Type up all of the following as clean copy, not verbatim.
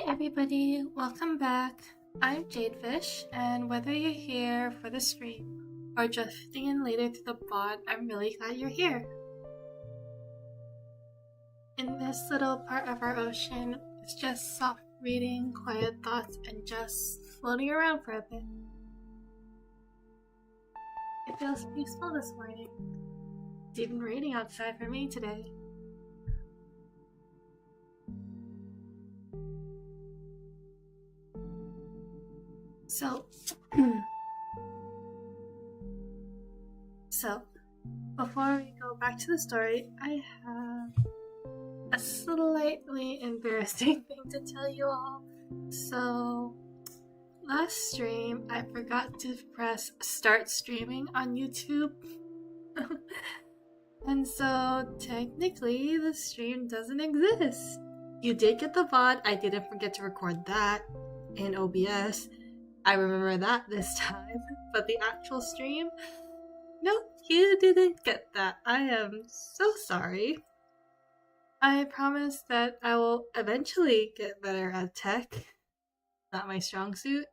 everybody, welcome back. I'm Jade Fish, and whether you're here for the stream or drifting in later to the pod, I'm really glad you're here. In this little part of our ocean, it's just soft reading, quiet thoughts, and just floating around for a bit. It feels peaceful this morning. It's even raining outside for me today. So, before we go back to the story, I have a slightly embarrassing thing to tell you all. So, last stream, I forgot to press start streaming on YouTube. And so, technically, the stream doesn't exist. You did get the VOD, I didn't forget to record that in OBS. I remember that this time, but the actual stream, no, you didn't get that. I am so sorry. I promise that I will eventually get better at tech. Not my strong suit,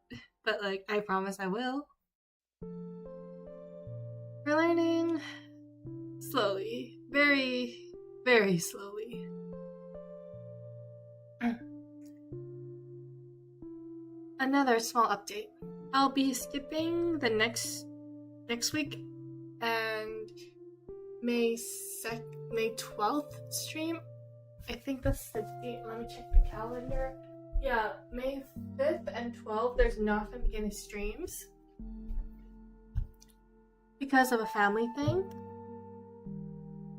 but I promise I will. We're learning slowly, very, very slowly. Another small update. I'll be skipping the next week and May 12th stream. I think that's the date. Let me check the calendar. Yeah, May 5th and 12th, there's not going to be any streams because of a family thing.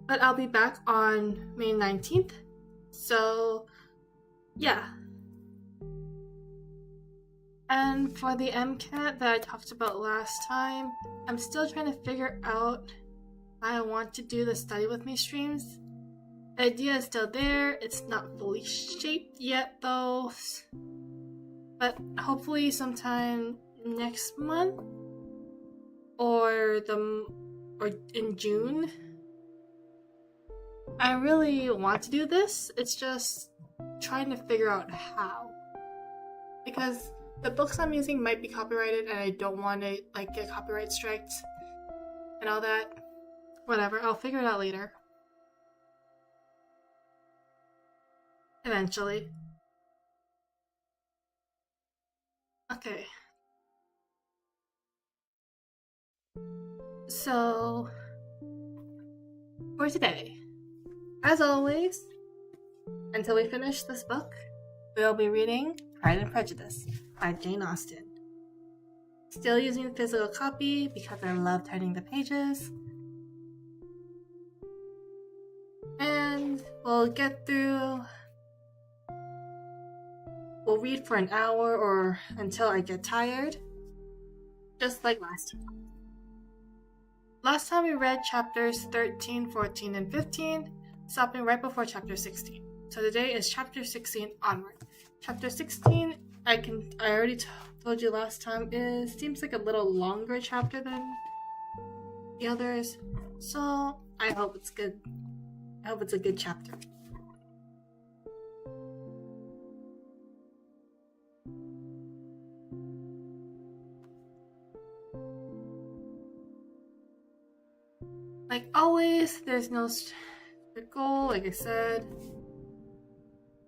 But I'll be back on May 19th. So, yeah. And for the MCAT that I talked about last time, I'm still trying to figure out how I want to do the study with me streams. The idea is still there. It's not fully shaped yet though. But hopefully sometime next month or in June. I really want to do this. It's just trying to figure out how. Because the books I'm using might be copyrighted and I don't want to get copyright striked and all that. Whatever, I'll figure it out later. Eventually. Okay. So, for today, as always, until we finish this book, we'll be reading Pride and Prejudice by Jane Austen. Still using the physical copy because I love turning the pages. And we'll get through. We'll read for an hour or until I get tired. Just like last time. Last time we read chapters 13, 14, and 15, stopping right before chapter 16. So today is chapter 16 onward. Chapter 16, I already told you last time, seems like a little longer chapter than the others. So I hope it's good. I hope it's a good chapter. Like always, there's no strict goal, like I said.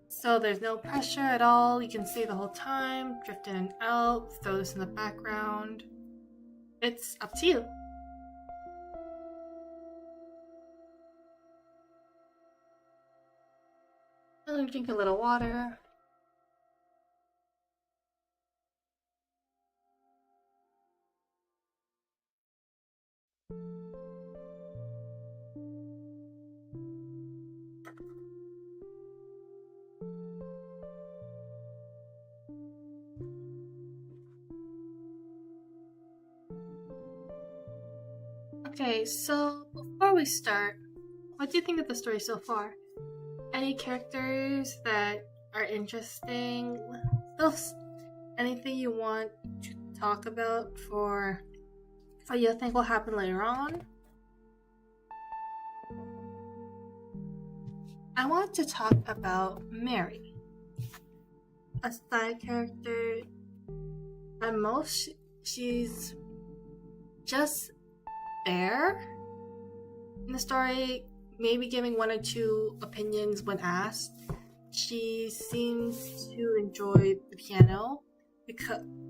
So there's no pressure at all. You can stay the whole time, drift in and out, throw this in the background. It's up to you. I'm gonna drink a little water. Okay, so before we start, what do you think of the story so far? Any characters that are interesting? Anything you want to talk about for what you think will happen later on? I want to talk about Mary. a side character. At most, she's just there in the story, maybe giving one or two opinions when asked. She seems to enjoy the piano,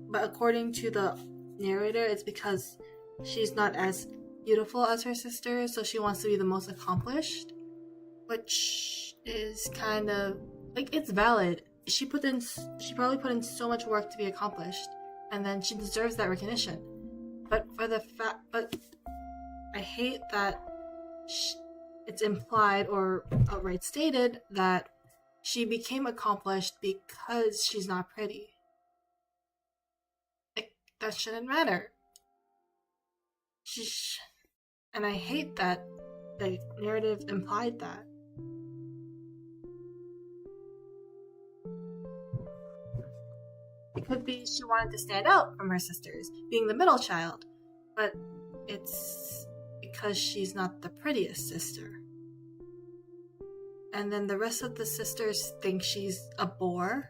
but according to the narrator, it's because she's not as beautiful as her sister, so she wants to be the most accomplished, which is kind of like, it's valid. She probably put in so much work to be accomplished, and then she deserves that recognition. But I hate that it's implied or outright stated that she became accomplished because she's not pretty. Like, that shouldn't matter. And I hate that the narrative implied that. It could be she wanted to stand out from her sisters, being the middle child, but it's because she's not the prettiest sister. And then the rest of the sisters think she's a bore.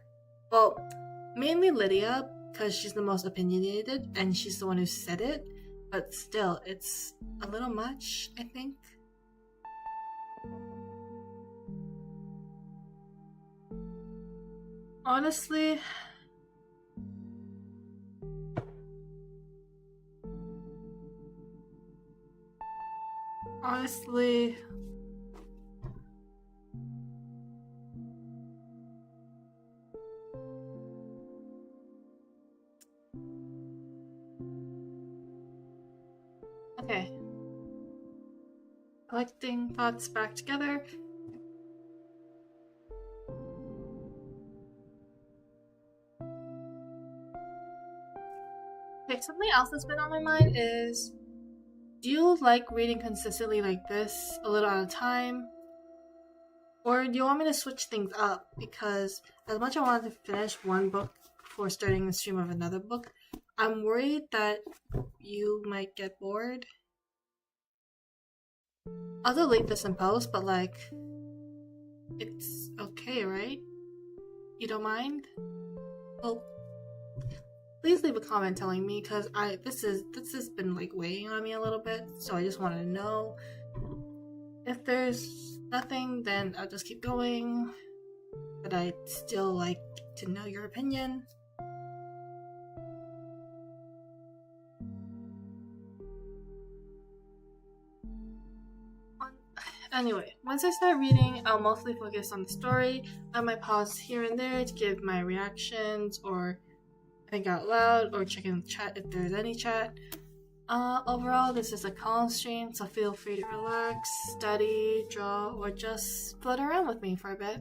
Well, mainly Lydia, because she's the most opinionated and she's the one who said it, but still, it's a little much, I think. Honestly, okay. Collecting thoughts back together. Okay, something else that's been on my mind is, do you like reading consistently like this, a little at a time? Or do you want me to switch things up? Because as much as I wanted to finish one book before starting the stream of another book, I'm worried that you might get bored. I'll delete this in post, but like, it's okay, right? You don't mind? Well, please leave a comment telling me, because this has been like weighing on me a little bit, so I just wanted to know. If there's nothing, then I'll just keep going, but I'd still like to know your opinion. Anyway, once I start reading, I'll mostly focus on the story. I might pause here and there to give my reactions, or think out loud, or check in the chat if there's any chat. Overall, this is a calm stream, so feel free to relax, study, draw, or just float around with me for a bit.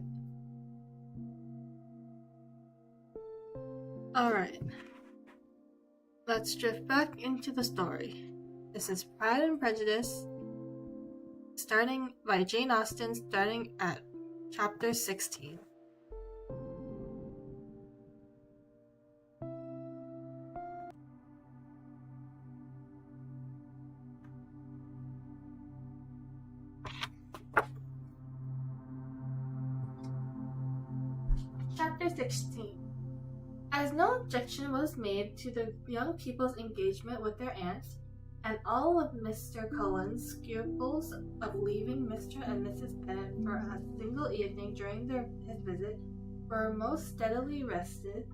Alright, let's drift back into the story. This is Pride and Prejudice, starting by Jane Austen, starting at chapter 16. Chapter 16. As no objection was made to the young people's engagement with their aunt, and all of Mr. Cullen's scruples of leaving Mr. and Mrs. Bennet for a single evening during his visit were most steadily rested,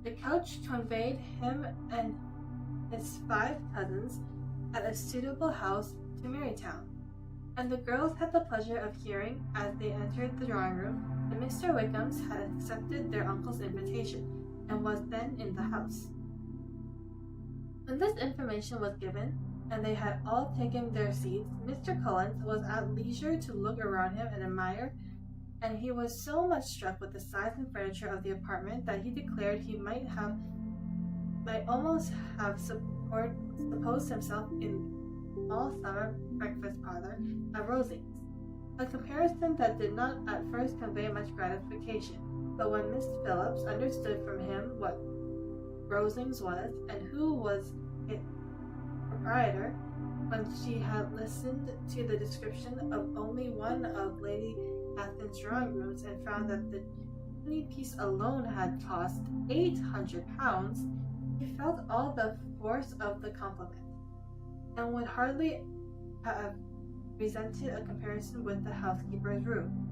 the coach conveyed him and his 5 cousins at a suitable house to Marytown, and the girls had the pleasure of hearing, as they entered the drawing room, that Mr. Wickham's had accepted their uncle's invitation, and was then in the house. When this information was given, and they had all taken their seats, Mr. Cullen was at leisure to look around him and admire, and he was so much struck with the size and furniture of the apartment that he declared he might almost have supposed himself in all summer breakfast parlor at Rosings, a comparison that did not at first convey much gratification, but when Miss Phillips understood from him what Rosings was, and who was its proprietor, when she had listened to the description of only one of Lady Catherine's drawing rooms, and found that the halfpenny piece alone had cost £800, he felt all the force of the compliment, and would hardly have resented a comparison with the housekeeper's room.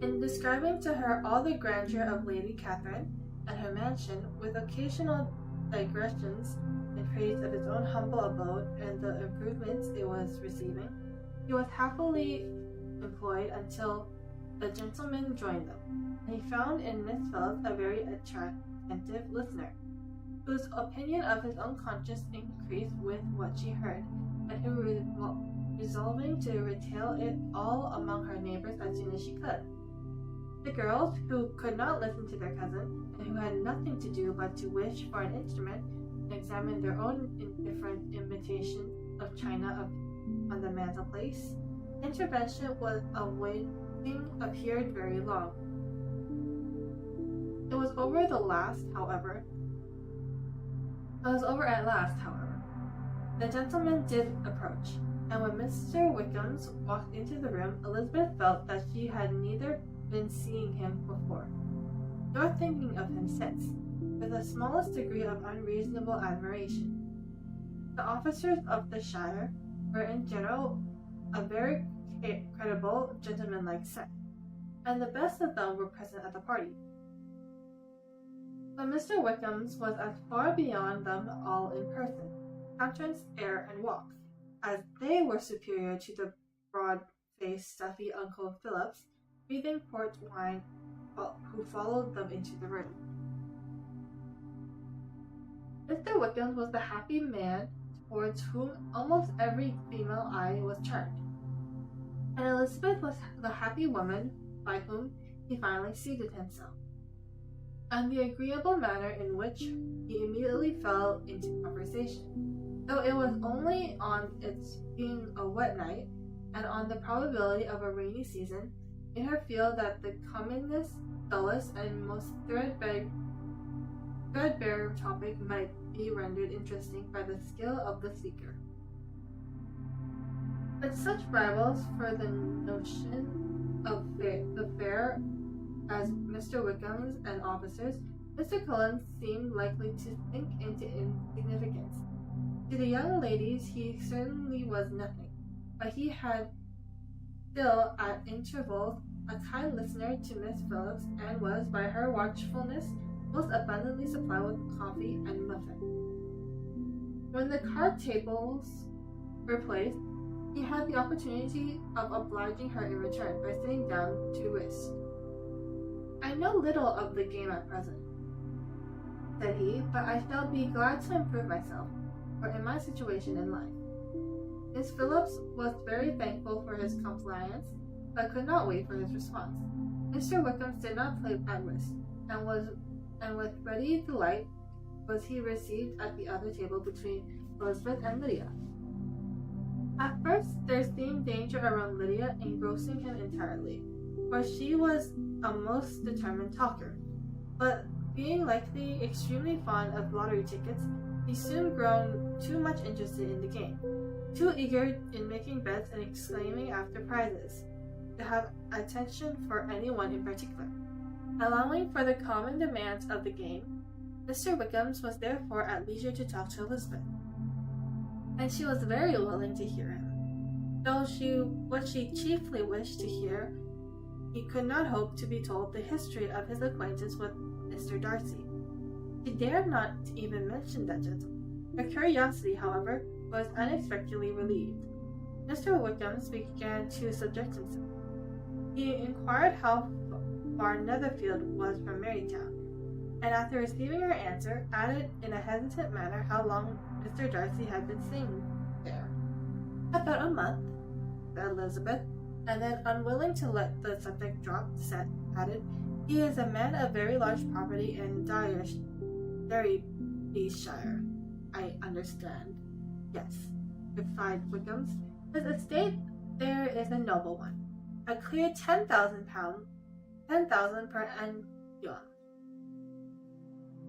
In describing to her all the grandeur of Lady Catherine and her mansion, with occasional digressions in praise of its own humble abode and the improvements it was receiving, he was happily employed until the gentleman joined them, and he found in Miss Phillips a very attentive listener, whose opinion of his own conscience increased with what she heard, and who resolving to retail it all among her neighbors as soon as she could. The girls, who could not listen to their cousin, and who had nothing to do but to wish for an instrument and examine their own indifferent imitation of china on the mantelpiece, intervention was awaiting appeared very long. It was over at last, however. The gentleman did approach, and when Mr. Wickham's walked into the room, Elizabeth felt that she had neither been seeing him before, nor thinking of him since, with the smallest degree of unreasonable admiration. The officers of the shire were in general a very creditable, gentlemanlike set, and the best of them were present at the party. But Mr. Wickham's was as far beyond them all in person, countenance, air, and walk, as they were superior to the broad-faced, stuffy Uncle Phillips, breathing port wine, who followed them into the room. Mr. Wickham was the happy man towards whom almost every female eye was turned, and Elizabeth was the happy woman by whom he finally seated himself, and the agreeable manner in which he immediately fell into conversation, though it was only on its being a wet night, and on the probability of a rainy season, made her feel that the commonest, dullest, and most threadbare topic might be rendered interesting by the skill of the speaker. But such rivals for the notion of the fair as Mr. Wickham's and officers, Mr. Cullen seemed likely to sink into insignificance. To the young ladies he certainly was nothing, but he had still at intervals a kind listener to Miss Phillips, and was, by her watchfulness, most abundantly supplied with coffee and muffin. When the card tables were placed, he had the opportunity of obliging her in return by sitting down to whist. "I know little of the game at present," said he, "but I shall be glad to improve myself, for in my situation in life." Miss Phillips was very thankful for his compliance, but could not wait for his response. Mr. Wickham did not play at whist, and with ready delight was he received at the other table between Elizabeth and Lydia. At first there seemed danger around Lydia engrossing him entirely, for she was a most determined talker, but being likely extremely fond of lottery tickets, he soon grown too much interested in the game, too eager in making bets and exclaiming after prizes, to have attention for anyone in particular. Allowing for the common demands of the game, Mr. Wickham's was therefore at leisure to talk to Elizabeth, and she was very willing to hear him, though what she chiefly wished to hear, he could not hope to be told the history of his acquaintance with Mr. Darcy. She dared not even mention that gentleman. Her curiosity, however, was unexpectedly relieved. Mr. Wickham began to subject himself. He inquired how far Netherfield was from Marytown, and after receiving her answer, added in a hesitant manner how long Mr. Darcy had been staying there. "About a month," said Elizabeth, and then, unwilling to let the subject drop, added, "He is a man of very large property in Derbyshire, I understand." "Yes," replied Wickham. "His estate there is a noble one, a clear £10,000 per annum.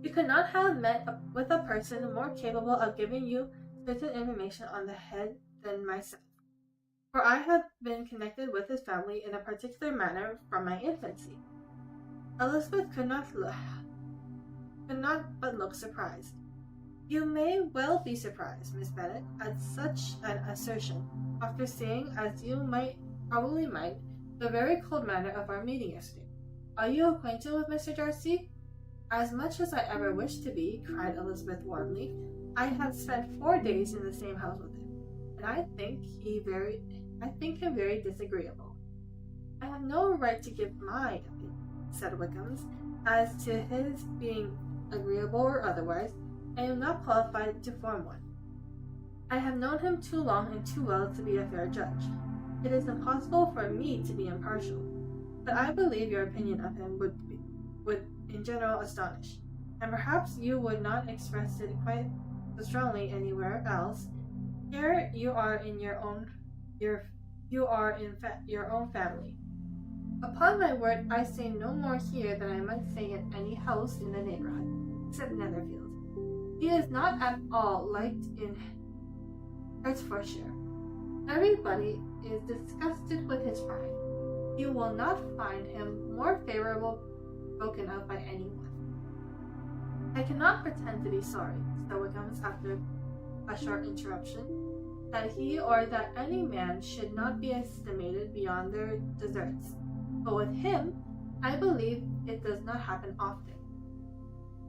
You could not have met with a person more capable of giving you certain information on the head than myself." for I have been connected with his family in a particular manner from my infancy. Elizabeth could not but look surprised. You may well be surprised, Miss Bennet, at such an assertion, after seeing, as you probably might, the very cold manner of our meeting yesterday. Are you acquainted with Mr. Darcy? As much as I ever wish to be, cried Elizabeth warmly. I have spent 4 days in the same house with him, and I think him very disagreeable. I have no right to give my opinion, said Wickham, as to his being agreeable or otherwise. I am not qualified to form one. I have known him too long and too well to be a fair judge. It is impossible for me to be impartial, but I believe your opinion of him would in general astonish, and perhaps you would not express it quite so strongly anywhere else. Here you are in your own family. Upon my word, I say no more here than I might say in any house in the neighborhood, except Netherfield. He is not at all liked in Hertfordshire. Everybody is disgusted with his pride. You will not find him more favorably spoken of by anyone. I cannot pretend to be sorry, said Wickham after a short interruption, that he or that any man should not be estimated beyond their deserts. But with him, I believe it does not happen often.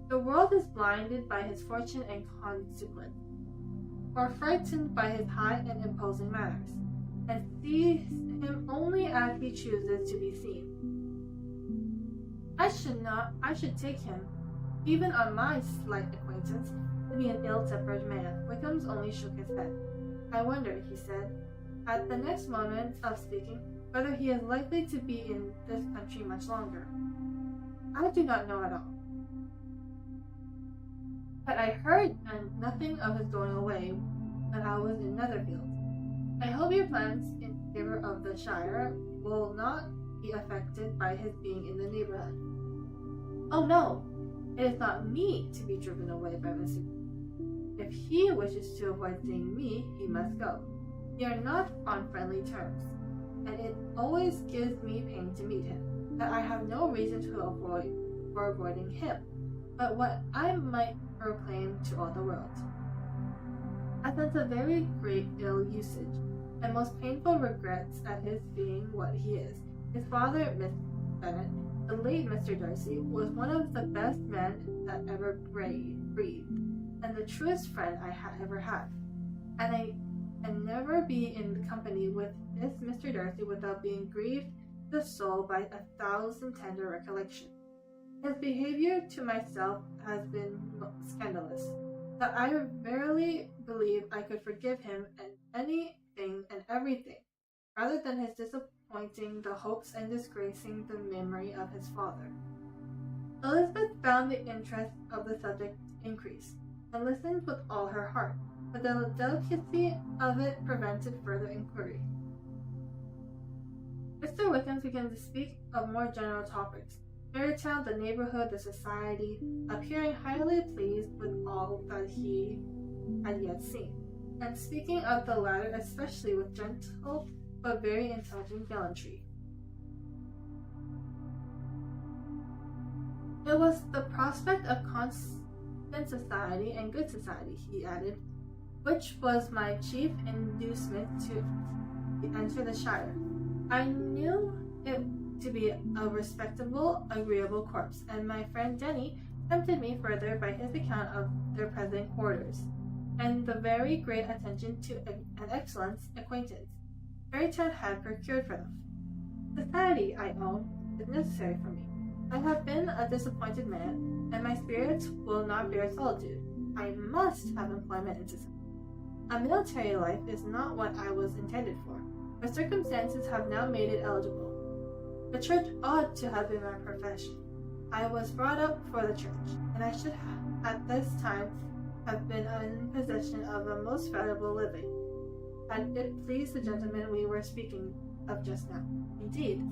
The world is blinded by his fortune and consequence, or frightened by his high and imposing manners, and sees him only as he chooses to be seen. I should take him, even on my slight acquaintance, to be an ill-tempered man. Wickham only shook his head. I wonder, he said, at the next moment of speaking, whether he is likely to be in this country much longer. I do not know at all. But I heard nothing of his going away when I was in Netherfield. I hope your plans in favor of the Shire will not be affected by his being in the neighborhood. Oh no, it is not me to be driven away by Mr. If he wishes to avoid seeing me, he must go. We are not on friendly terms, and it always gives me pain to meet him, that I have no reason for avoiding him, but what I might proclaim to all the world. I sense a very great ill usage, and most painful regrets at his being what he is. His father, Miss Bennet, the late Mr. Darcy, was one of the best men that ever breathed, and the truest friend I ever had. And I can never be in company with this Mr. Darcy without being grieved to the soul by 1,000 tender recollections. His behavior to myself has been scandalous, that I verily believe I could forgive him anything and everything, rather than his disappointing the hopes and disgracing the memory of his father. Elizabeth found the interest of the subject increase, and listened with all her heart, but the delicacy of it prevented further inquiry. Mr. Wickham began to speak of more general topics, Marytown, the neighborhood, the society, appearing highly pleased with all that he had yet seen, and speaking of the latter especially with gentle but very intelligent gallantry. It was the prospect of constant society and good society, he added, which was my chief inducement to enter the Shire. I knew it to be a respectable, agreeable corpse, and my friend Denny tempted me further by his account of their present quarters, and the very great attention to an excellent acquaintance Marytown had procured for them. Society, I own, is necessary for me. I have been a disappointed man, and my spirits will not bear solitude. I must have employment in society. A military life is not what I was intended for, but circumstances have now made it eligible. The church ought to have been my profession. I was brought up for the church, and I should at this time have been in possession of a most valuable living, had it pleased the gentleman we were speaking of just now. Indeed,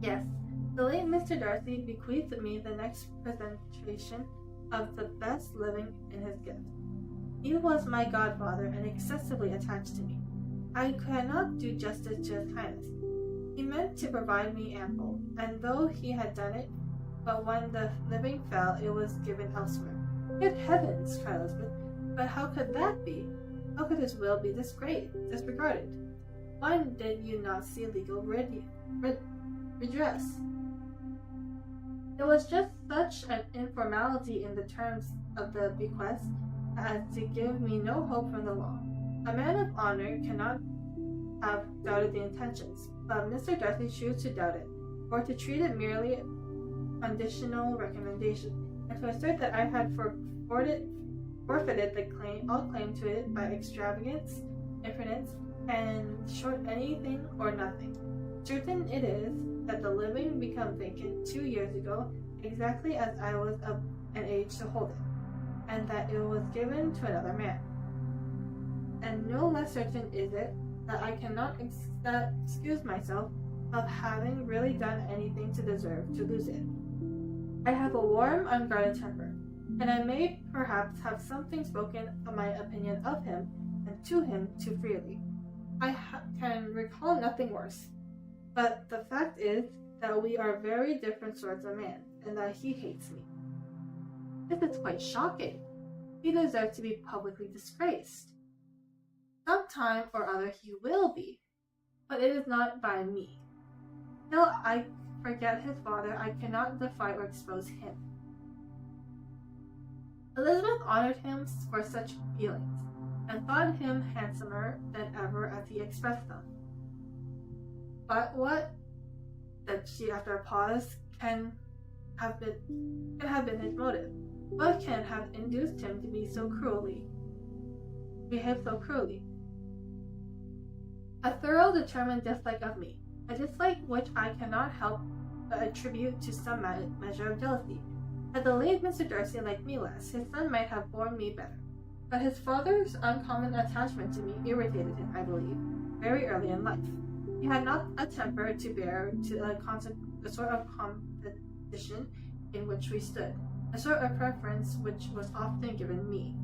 yes, the late Mr. Darcy bequeathed me the next presentation of the best living in his gift. He was my godfather and excessively attached to me. I cannot do justice to his highness. He meant to provide me ample, and though he had done it, but when the living fell, it was given elsewhere. Good heavens, cried Elizabeth, but how could that be? How could his will be disregarded? Why did you not see legal redress? It was just such an informality in the terms of the bequest as to give me no hope from the law. A man of honor cannot have doubted the intentions, but Mr. Darcy chose to doubt it, or to treat it merely a conditional recommendation, and to assert that I had forfeited all claim to it by extravagance, imprudence, and short anything or nothing. Certain it is that the living became vacant 2 years ago, exactly as I was of an age to hold it, and that it was given to another man. And no less certain is it that I cannot excuse myself of having really done anything to deserve to lose it. I have a warm, unguarded temper, and I may perhaps have something spoken of my opinion of him and to him too freely. I can recall nothing worse, but the fact is that we are very different sorts of man, and that he hates me. This is quite shocking. He deserves to be publicly disgraced. Some time or other he will be, but it is not by me. Till I forget his father, I cannot defy or expose him. Elizabeth honored him for such feelings, and thought him handsomer than ever as he expressed them. But what, said she after a pause, can have been his motive? What can have induced him to behave so cruelly? A thorough, determined dislike of me, a dislike which I cannot help but attribute to some measure of jealousy. Had the late Mr. Darcy liked me less, his son might have borne me better. But his father's uncommon attachment to me irritated him, I believe, very early in life. He had not a temper to bear to the sort of competition in which we stood, a sort of preference which was often given me.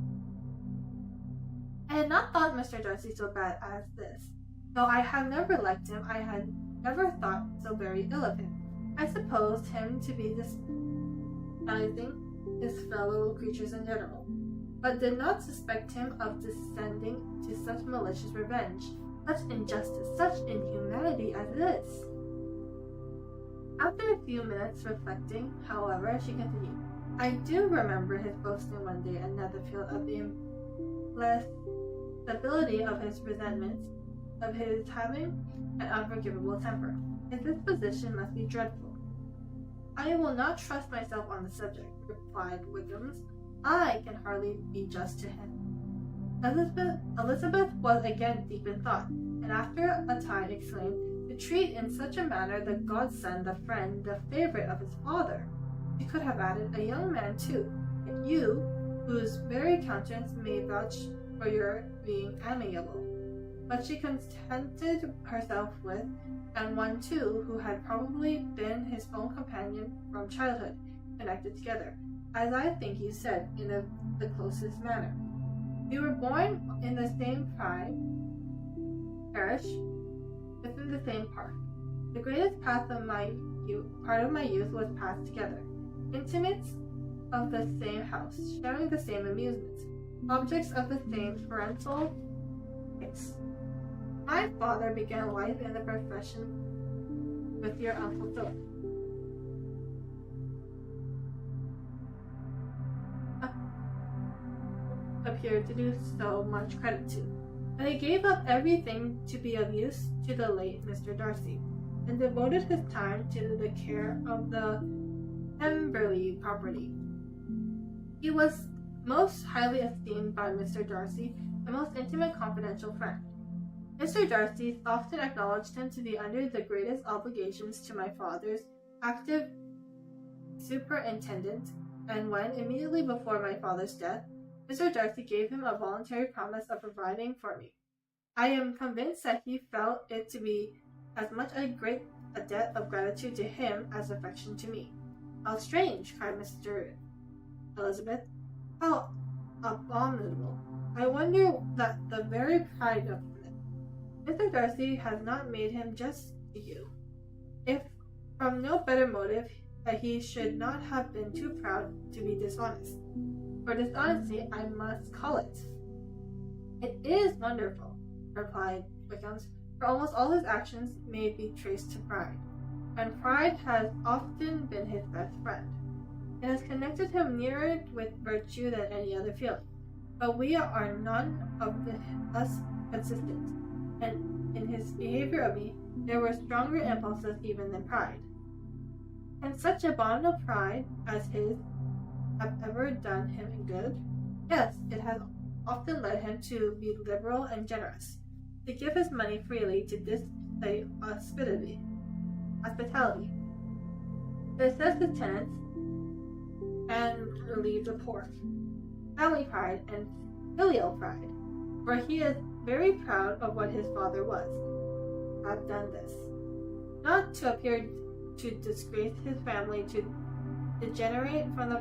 I had not thought Mr. Darcy so bad as this. Though I had never liked him, I had never thought so very ill of him. I supposed him to be despising his fellow creatures in general, but did not suspect him of descending to such malicious revenge, such injustice, such inhumanity as this. After a few minutes reflecting, however, she continued, I do remember his boasting one day at Netherfield of the implacability of his resentments, of his having an unforgivable temper. His disposition must be dreadful. I will not trust myself on the subject, replied Wiggins. I can hardly be just to him. Elizabeth was again deep in thought, and after a time exclaimed, to treat in such a manner the godson, the friend, the favorite of his father. She could have added, a young man too, and you, whose very countenance may vouch for your being amiable. But she contented herself with, and one too, who had probably been his own companion from childhood, connected together, as I think you said, in the closest manner. We were born in the same parish, within the same park. The greatest part of my youth was passed together, intimates of the same house, sharing the same amusements, objects of the same parental taste. My father began life in the profession with your Uncle Philip. Appeared to do so much credit to, and he gave up everything to be of use to the late Mr. Darcy, and devoted his time to the care of the Pemberley property. He was most highly esteemed by Mr. Darcy, a most intimate confidential friend. Mr. Darcy often acknowledged him to be under the greatest obligations to my father's active superintendence, and when, immediately before my father's death, Mr. Darcy gave him a voluntary promise of providing for me, I am convinced that he felt it to be as much a debt of gratitude to him as affection to me. How strange, cried Mr. Elizabeth. How abominable. I wonder that the very pride of Mr. Darcy has not made him just to you, if from no better motive that he should not have been too proud to be dishonest. For dishonesty I must call it. It is wonderful, replied Wickham, for almost all his actions may be traced to pride, and pride has often been his best friend. It has connected him nearer with virtue than any other feeling. But we are none of us consistent, and in his behavior of me there were stronger impulses even than pride. Can such a bond of pride as his have ever done him good? Yes, it has often led him to be liberal and generous, to give his money freely, to display hospitality, to assist his tenants, and relieve the poor. Family pride and filial pride, for he is very proud of what his father was, have done this, not to appear to disgrace his family, to degenerate from the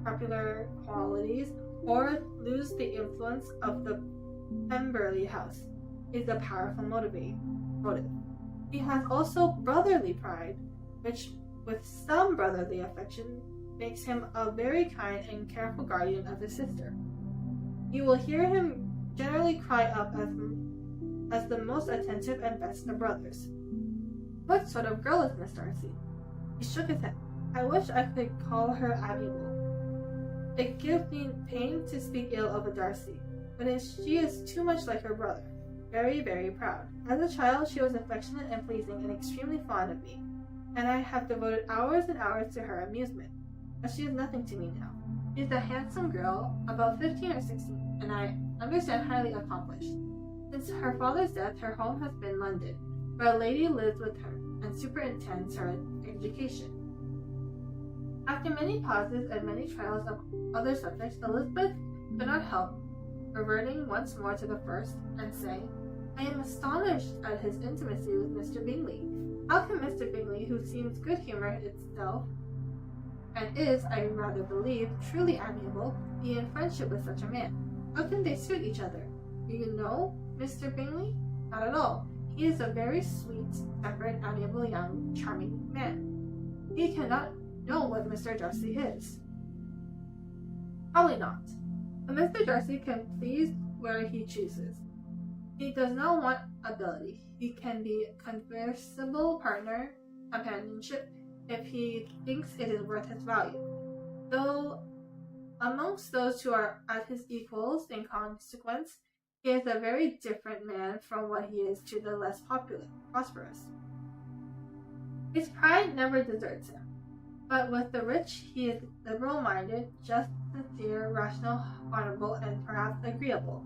popular qualities, or lose the influence of the Pemberley house, is a powerful motive. He has also brotherly pride, which, with some brotherly affection, makes him a very kind and careful guardian of his sister. You will hear him generally cry up as the most attentive and best of brothers. What sort of girl is Miss Darcy? He shook his head. I wish I could call her amiable. It gives me pain to speak ill of a Darcy, but she is too much like her brother, very, very proud. As a child she was affectionate and pleasing and extremely fond of me, and I have devoted hours and hours to her amusement. But she is nothing to me now. She is a handsome girl, about 15 or 16, and I understand highly accomplished. Since her father's death, her home has been London, where a lady lives with her and superintends her education. After many pauses and many trials of other subjects, Elizabeth could not help reverting once more to the first and saying, I am astonished at his intimacy with Mr. Bingley. How can Mr. Bingley, who seems good humor itself, and is, I rather believe, truly amiable, be in friendship with such a man? How can they suit each other? Do you know Mr. Bingley? Not at all. He is a very sweet-tempered, amiable, young, charming man. He cannot know what Mr. Darcy is. Probably not. But Mr. Darcy can please where he chooses. He does not want ability. He can be conversable companionship, if he thinks it is worth his value. Though amongst those who are at his equals in consequence, he is a very different man from what he is to the less prosperous. His pride never deserts him, but with the rich he is liberal-minded, just, sincere, rational, honorable, and perhaps agreeable,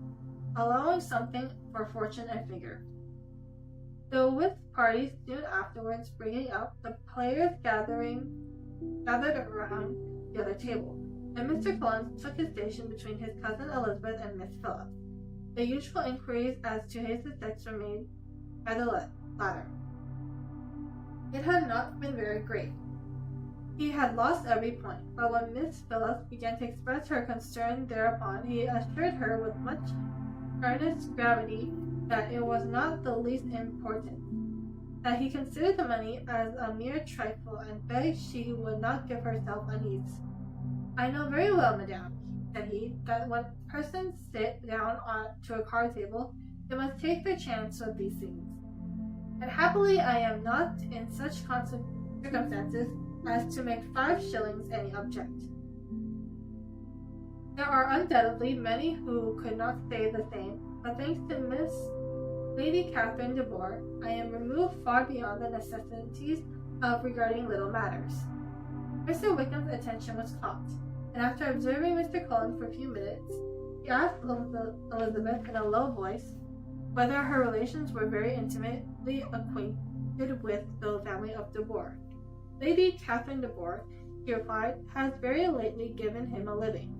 allowing something for fortune and figure. Though with parties soon afterwards breaking up, the players gathered around the other table, and Mr. Collins took his station between his cousin Elizabeth and Miss Phillips. The usual inquiries as to his sex were made by the latter. It had not been very great. He had lost every point, but when Miss Phillips began to express her concern thereupon, he assured her with much earnest gravity that it was not the least important, that he considered the money as a mere trifle, and begged she would not give herself unease. I know very well, madame, said he, that when persons sit down to a card table, they must take their chance of these things. And happily I am not in such circumstances as to make 5 shillings any object. There are undoubtedly many who could not say the same, but thanks to Miss Lady Catherine de Bourgh, I am removed far beyond the necessities of regarding little matters. Mr. Wickham's attention was caught, and after observing Mr. Collins for a few minutes, he asked Elizabeth in a low voice whether her relations were very intimately acquainted with the family of de Bourgh. Lady Catherine de Bourgh, he replied, has very lately given him a living.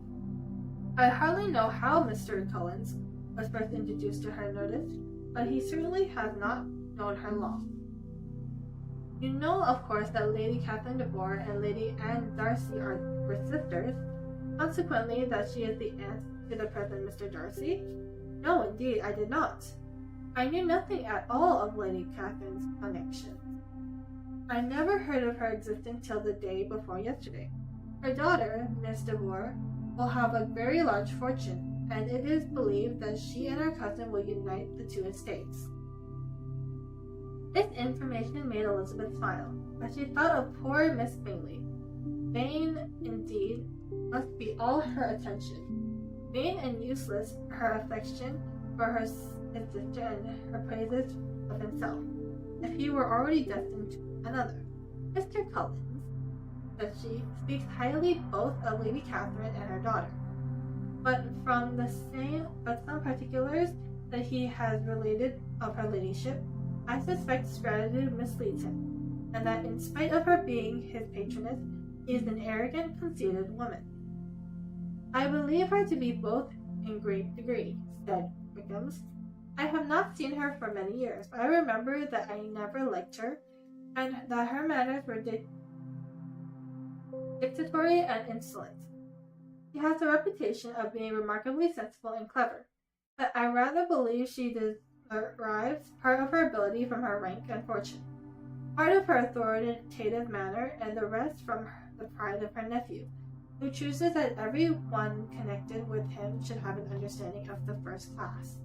I hardly know how Mr. Collins was first introduced to her notice, but he certainly has not known her long. You know, of course, that Lady Catherine de Bourgh and Lady Anne Darcy were sisters, consequently that she is the aunt to the present Mr. Darcy? No, indeed, I did not. I knew nothing at all of Lady Catherine's connections. I never heard of her existing till the day before yesterday. Her daughter, Miss Devore, will have a very large fortune, and it is believed that she and her cousin will unite the two estates. This information made Elizabeth smile, but she thought of poor Miss Bingley. Vain, indeed, must be all her attention. Vain and useless her affection for his sister and her praises of himself, if he were already destined to another. Mr. Collins, said she, speaks highly both of Lady Catherine and her daughter, but some particulars that he has related of her ladyship, I suspect strategy misleads him, and that in spite of her being his patroness, she is an arrogant, conceited woman. I believe her to be both in great degree, said Wickams. I have not seen her for many years, but I remember that I never liked her, and that her manners were dictatorial and insolent. She has a reputation of being remarkably sensible and clever, but I rather believe she derives part of her ability from her rank and fortune, part of her authoritative manner, and the rest from the pride of her nephew, who chooses that every one connected with him should have an understanding of the first class.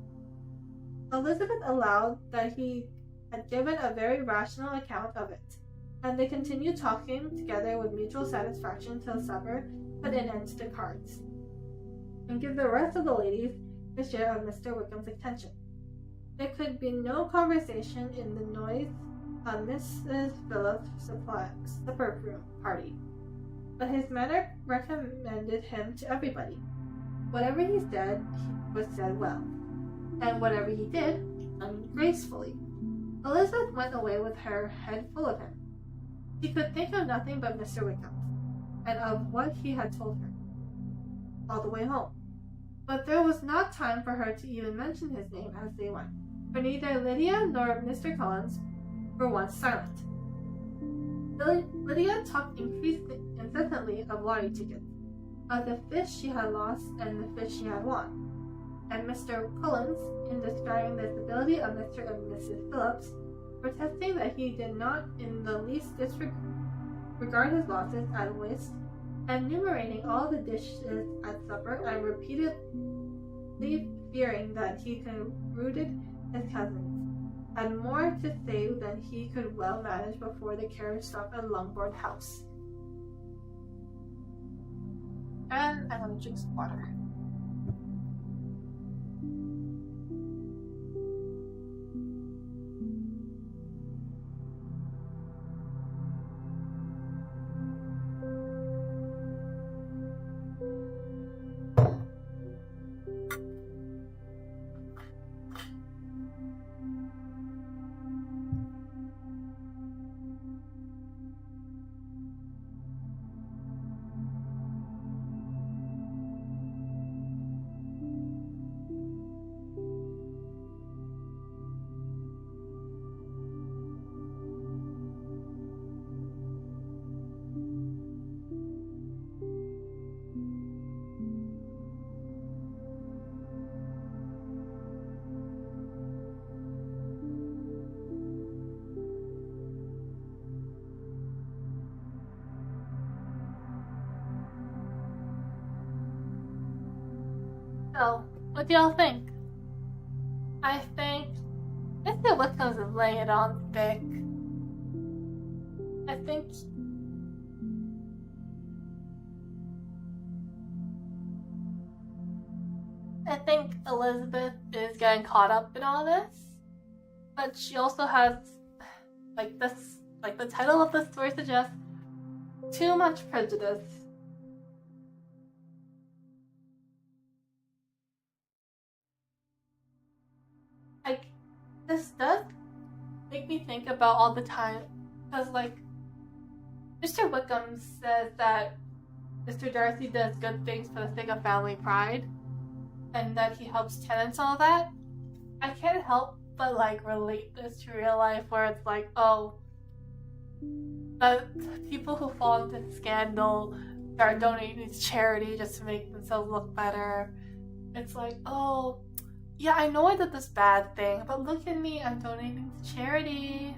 Elizabeth allowed that he had given a very rational account of it, and they continued talking together with mutual satisfaction till supper put an end to the cards, and give the rest of the ladies a share of Mr. Wickham's attention. There could be no conversation in the noise of Mrs. Phillip's supper room party, but his manner recommended him to everybody. Whatever he said was said well, and whatever he did, done gracefully. Elizabeth went away with her head full of him. She could think of nothing but Mr. Wickham, and of what he had told her, all the way home. But there was not time for her to even mention his name as they went, for neither Lydia nor Mr. Collins were once silent. Lydia talked incessantly of lottery tickets, of the fish she had lost and the fish she had won, and Mr. Collins, in describing the stability of Mr. and Mrs. Phillips, protesting that he did not in the least disregard his losses at whist, and enumerating all the dishes at supper, and repeatedly fearing that he conrouted his cousins, had more to say than he could well manage before the carriage stopped at Longbourn House. And I'm gonna drink some water. So, what do y'all think? I think Mr. Wickham's is laying it on thick. I think Elizabeth is getting caught up in all this, but she also has, like the title of the story suggests, too much prejudice. Like, this does make me think about all the time, because, like, Mr. Wickham says that Mr. Darcy does good things for the sake of family pride, and that he helps tenants and all that. I can't help but, like, relate this to real life, where it's like, oh, the people who fall into scandal are donating to charity just to make themselves look better. It's like, oh, Yeah, I know I did this bad thing, but look at me, I'm donating to charity.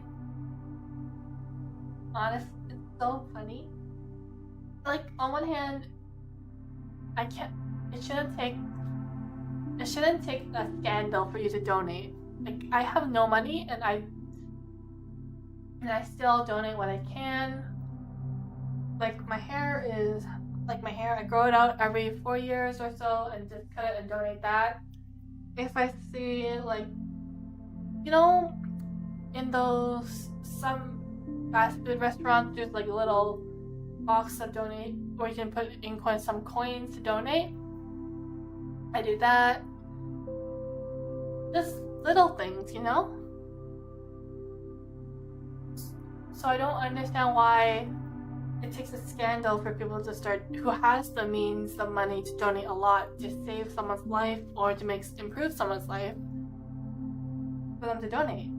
Honestly, it's so funny. Like, on one hand, I can't, it shouldn't take a scandal for you to donate. Like, I have no money, and I still donate what I can. Like, my hair, I grow it out every 4 years or so and just cut it and donate that. If I see, like, you know, in those, some fast food restaurants, there's like a little box of donate, or you can put in some coins to donate. I do that. Just little things, you know? So I don't understand why it takes a scandal for people to start, who has the means, the money to donate a lot to save someone's life or to improve someone's life, for them to donate.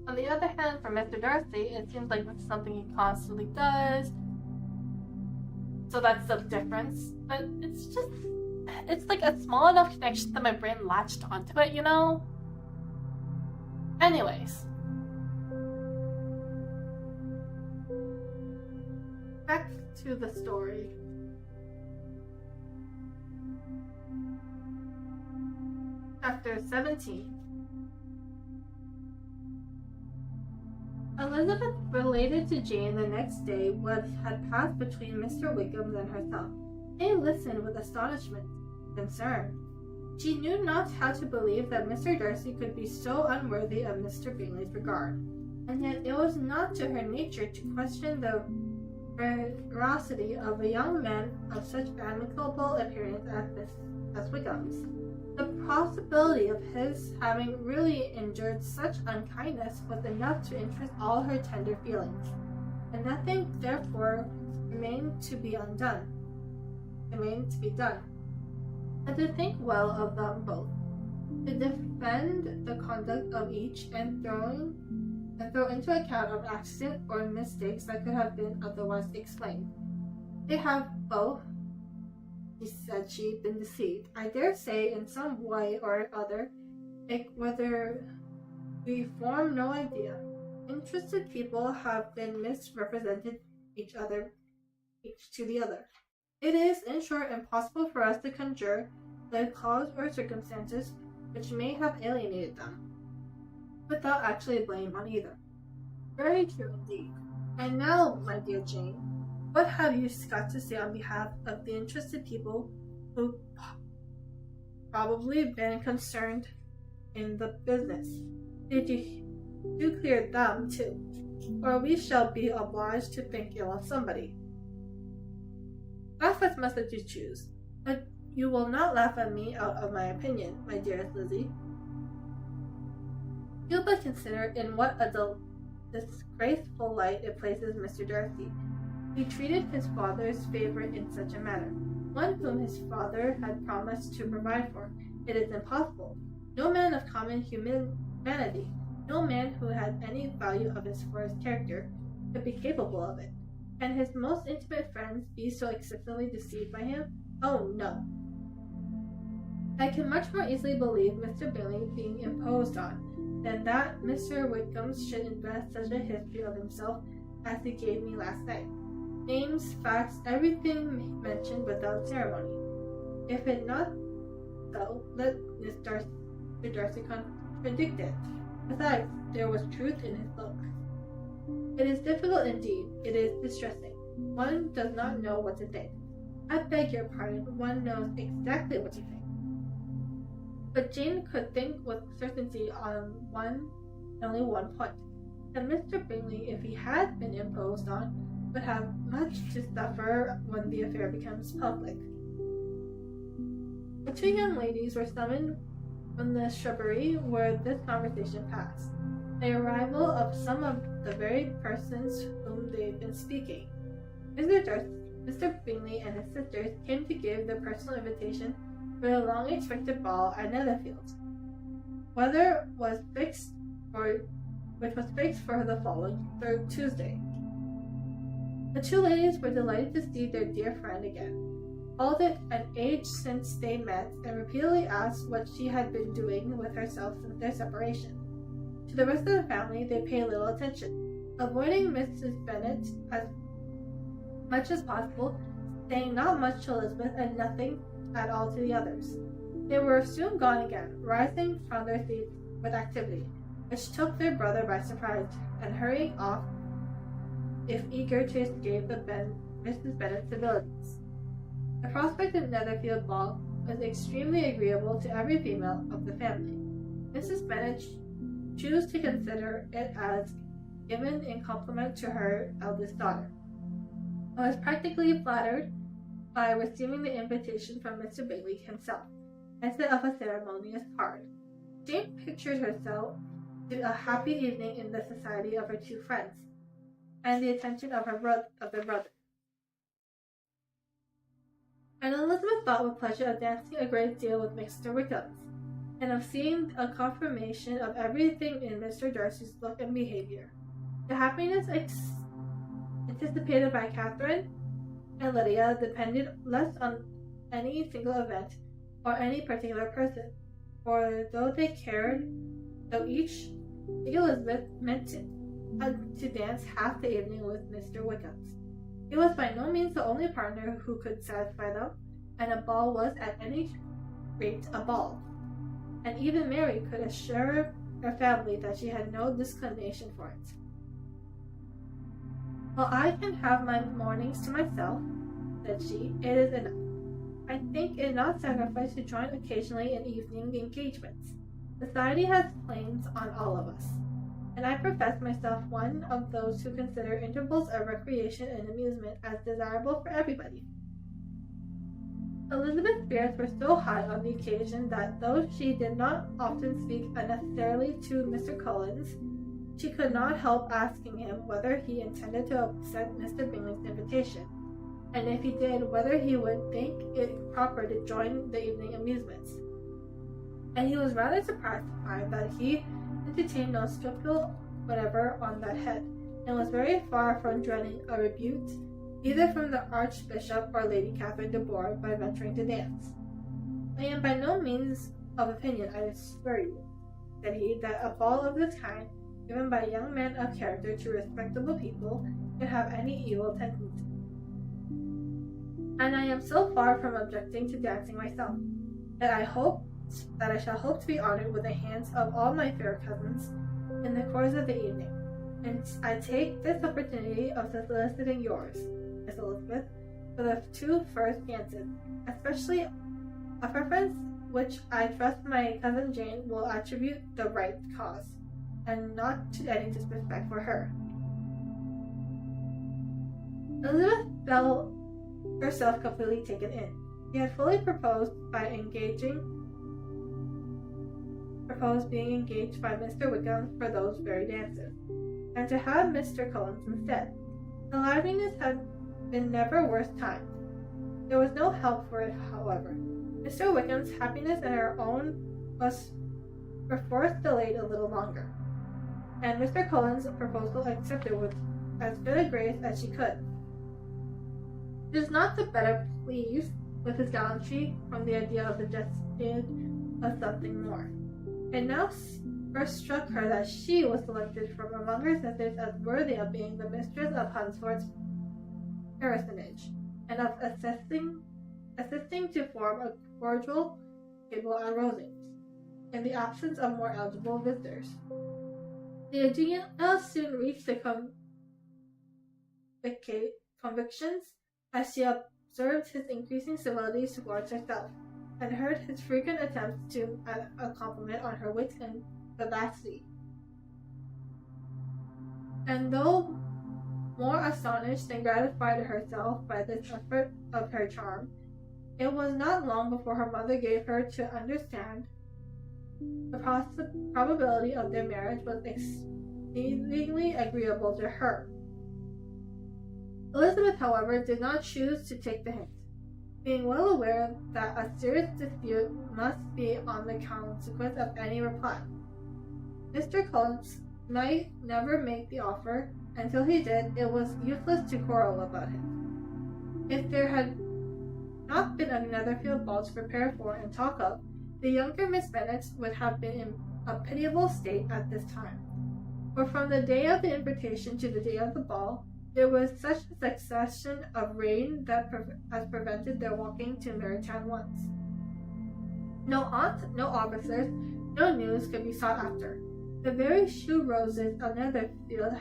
On the other hand, for Mr. Darcy, it seems like it's something he constantly does. So that's the difference. But it's like a small enough connection that my brain latched onto it, you know? Anyways. Back to the story. Chapter 17. Elizabeth related to Jane the next day what had passed between Mr. Wickham and herself. Jane listened with astonishment and concern. She knew not how to believe that Mr. Darcy could be so unworthy of Mr. Bingley's regard, and yet it was not to her nature to question the veracity of a young man of such amicable appearance as Wickham's. The possibility of his having really endured such unkindness was enough to interest all her tender feelings, and nothing therefore remained to be done, and to think well of them both, to defend the conduct of each, and throw into account of accident or mistakes that could have been otherwise explained. They have both, she been deceived, I dare say, in some way or other, whether we form no idea. Interested people have been misrepresented each to the other. It is, in short, impossible for us to conjure the cause or circumstances which may have alienated them, without actually blame on either. Very true indeed. And now, my dear Jane, what have you got to say on behalf of the interested people who probably been concerned in the business? Did you do clear them too, or we shall be obliged to think ill of somebody? Laugh as much as you choose, but you will not laugh at me out of my opinion, my dearest Lizzie. Do but consider in what a disgraceful light it places Mr. Darcy. He treated his father's favourite in such a manner, one whom his father had promised to provide for. It is impossible. No man of common humanity, no man who had any value for his character, could be capable of it. And his most intimate friends be so excessively deceived by him? Oh, no. I can much more easily believe Mr. Bingley being imposed on, than that Mr. Wickham should invent such a history of himself as he gave me last night. Names, facts, everything mentioned without ceremony. If it not so, let Mr. Darcy contradict it. Besides, there was truth in his look. It is difficult indeed. It is distressing. One does not know what to think. I beg your pardon, one knows exactly what to think. But Jane could think with certainty on only one point, that Mr. Bingley, if he had been imposed on, would have much to suffer when the affair becomes public. The two young ladies were summoned from the shrubbery where this conversation passed, the arrival of some of the very persons whom they had been speaking. Mr. Bingley and his sisters came to give their personal invitation for the long-expected ball at Netherfield, which was fixed for the following Tuesday. The two ladies were delighted to see their dear friend again. called it an age since they met, and repeatedly asked what she had been doing with herself since their separation. To the rest of the family, they paid little attention, avoiding Mrs. Bennet as much as possible, saying not much to Elizabeth and nothing at all to the others. They were soon gone again, rising from their seats with activity, which took their brother by surprise, and hurrying off, if eager to escape Mrs. Bennet's civilities. The prospect of Netherfield Ball was extremely agreeable to every female of the family. Mrs. Bennet chose to consider it as given in compliment to her eldest daughter, and was practically flattered by receiving the invitation from Mr. Bingley himself, instead of a ceremonious card. Jane pictured herself to a happy evening in the society of her two friends, and the attention of their brother. And Elizabeth thought with pleasure of dancing a great deal with Mr. Wickham, and of seeing a confirmation of everything in Mr. Darcy's look and behavior. The happiness anticipated by Catherine and Lydia depended less on any single event or any particular person, for though each Elizabeth meant to dance half the evening with Mr. Wickham, he was by no means the only partner who could satisfy them, and a ball was at any rate a ball, and even Mary could assure her family that she had no disinclination for it. "Well, I can have my mornings to myself," said she. "It is enough. I think it not sacrifice to join occasionally in evening engagements. Society has claims on all of us, and I profess myself one of those who consider intervals of recreation and amusement as desirable for everybody." Elizabeth's spirits were so high on the occasion that, though she did not often speak unnecessarily to Mr. Collins, she could not help asking him whether he intended to accept Mr. Bingley's invitation, and if he did, whether he would think it proper to join the evening amusements. And he was rather surprised to find that he entertained no scruple whatever on that head, and was very far from dreading a rebuke either from the Archbishop or Lady Catherine de Bourgh by venturing to dance. "I am by no means of opinion, I assure you," said he, "that a ball of this kind, given by young men of character to respectable people, can have any evil tendency. And I am so far from objecting to dancing myself, that I shall hope to be honored with the hands of all my fair cousins in the course of the evening, and I take this opportunity of soliciting yours, Miss Elizabeth, for the two first dances, especially a preference which I trust my cousin Jane will attribute the right cause, and not to any disrespect for her." Elizabeth felt herself completely taken in. She had fully proposed being engaged by Mr. Wickham for those very dances, and to have Mr. Collins instead. The liveliness had been never worse timed. There was no help for it, however. Mr. Wickham's happiness and her own was perforce delayed a little longer, and Mr. Collins' proposal accepted with as good a grace as she could. She was not the better pleased with his gallantry from the idea of the suggestion of something more. It now first struck her that she was selected from among her sisters as worthy of being the mistress of Hunsford's parsonage, and of assisting to form a cordial table at Rosings, in the absence of more eligible visitors. The idea soon reached the convictions as she observed his increasing civilities towards herself, and heard his frequent attempts to add a compliment on her wit and vivacity. And though more astonished than gratified herself by this effort of her charm, it was not long before her mother gave her to understand the probability of their marriage was exceedingly agreeable to her. Elizabeth, however, did not choose to take the hint, being well aware that a serious dispute must be on the consequence of any reply. Mr. Collins might never make the offer. Until he did, it was useless to quarrel about him. If there had not been at Netherfield Ball to prepare for and talk of, the younger Miss Bennet would have been in a pitiable state at this time. For from the day of the invitation to the day of the ball, there was such a succession of rain that has prevented their walking to Marytown once. No aunt, no officers, no news could be sought after. The very shoe roses of Netherfield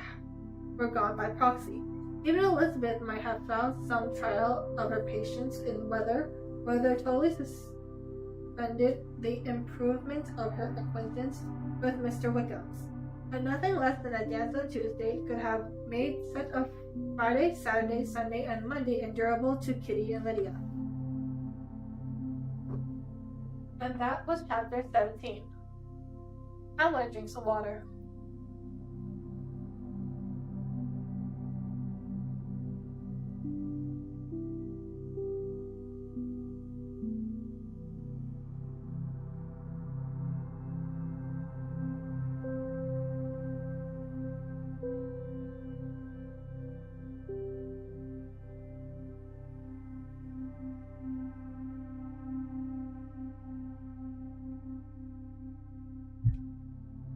were gone by proxy. Even Elizabeth might have found some trial of her patience in whether totally suspended the improvement of her acquaintance with Mr. Wickham's. But nothing less than a dance on Tuesday could have made such a Friday, Saturday, Sunday, and Monday endurable to Kitty and Lydia. And that was chapter 17. I'm going to drink some water.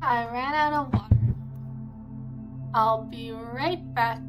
I ran out of water. I'll be right back.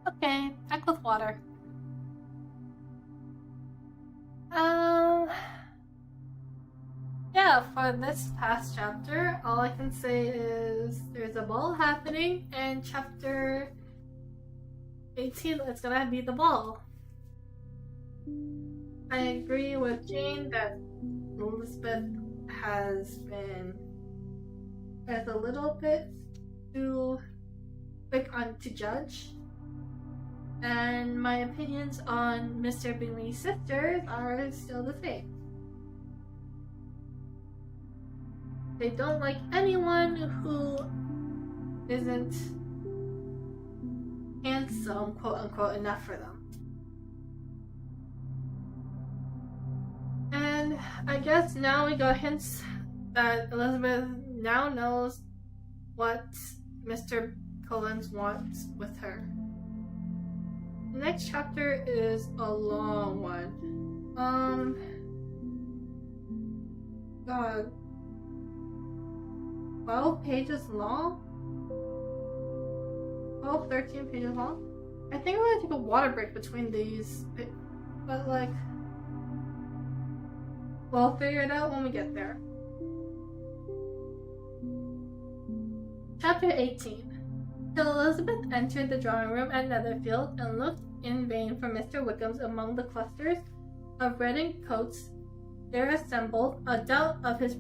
Okay, back with water. Yeah, for this past chapter, all I can say is there's a ball happening, and chapter 18 is gonna be the ball. I agree with Jane that Elizabeth has a little bit too quick to judge. And my opinions on Mr. Bingley's sisters are still the same. They don't like anyone who isn't handsome, quote unquote, enough for them. I guess now we got hints that Elizabeth now knows what Mr. Collins wants with her. The next chapter is a long one. God, 12 pages long? 12, 13 pages long? I think we're gonna take a water break between these, but like, we'll figure it out when we get there. Chapter 18. Till Elizabeth entered the drawing room at Netherfield and looked in vain for Mr. Wickham's among the clusters of reddened coats there assembled, a doubt of his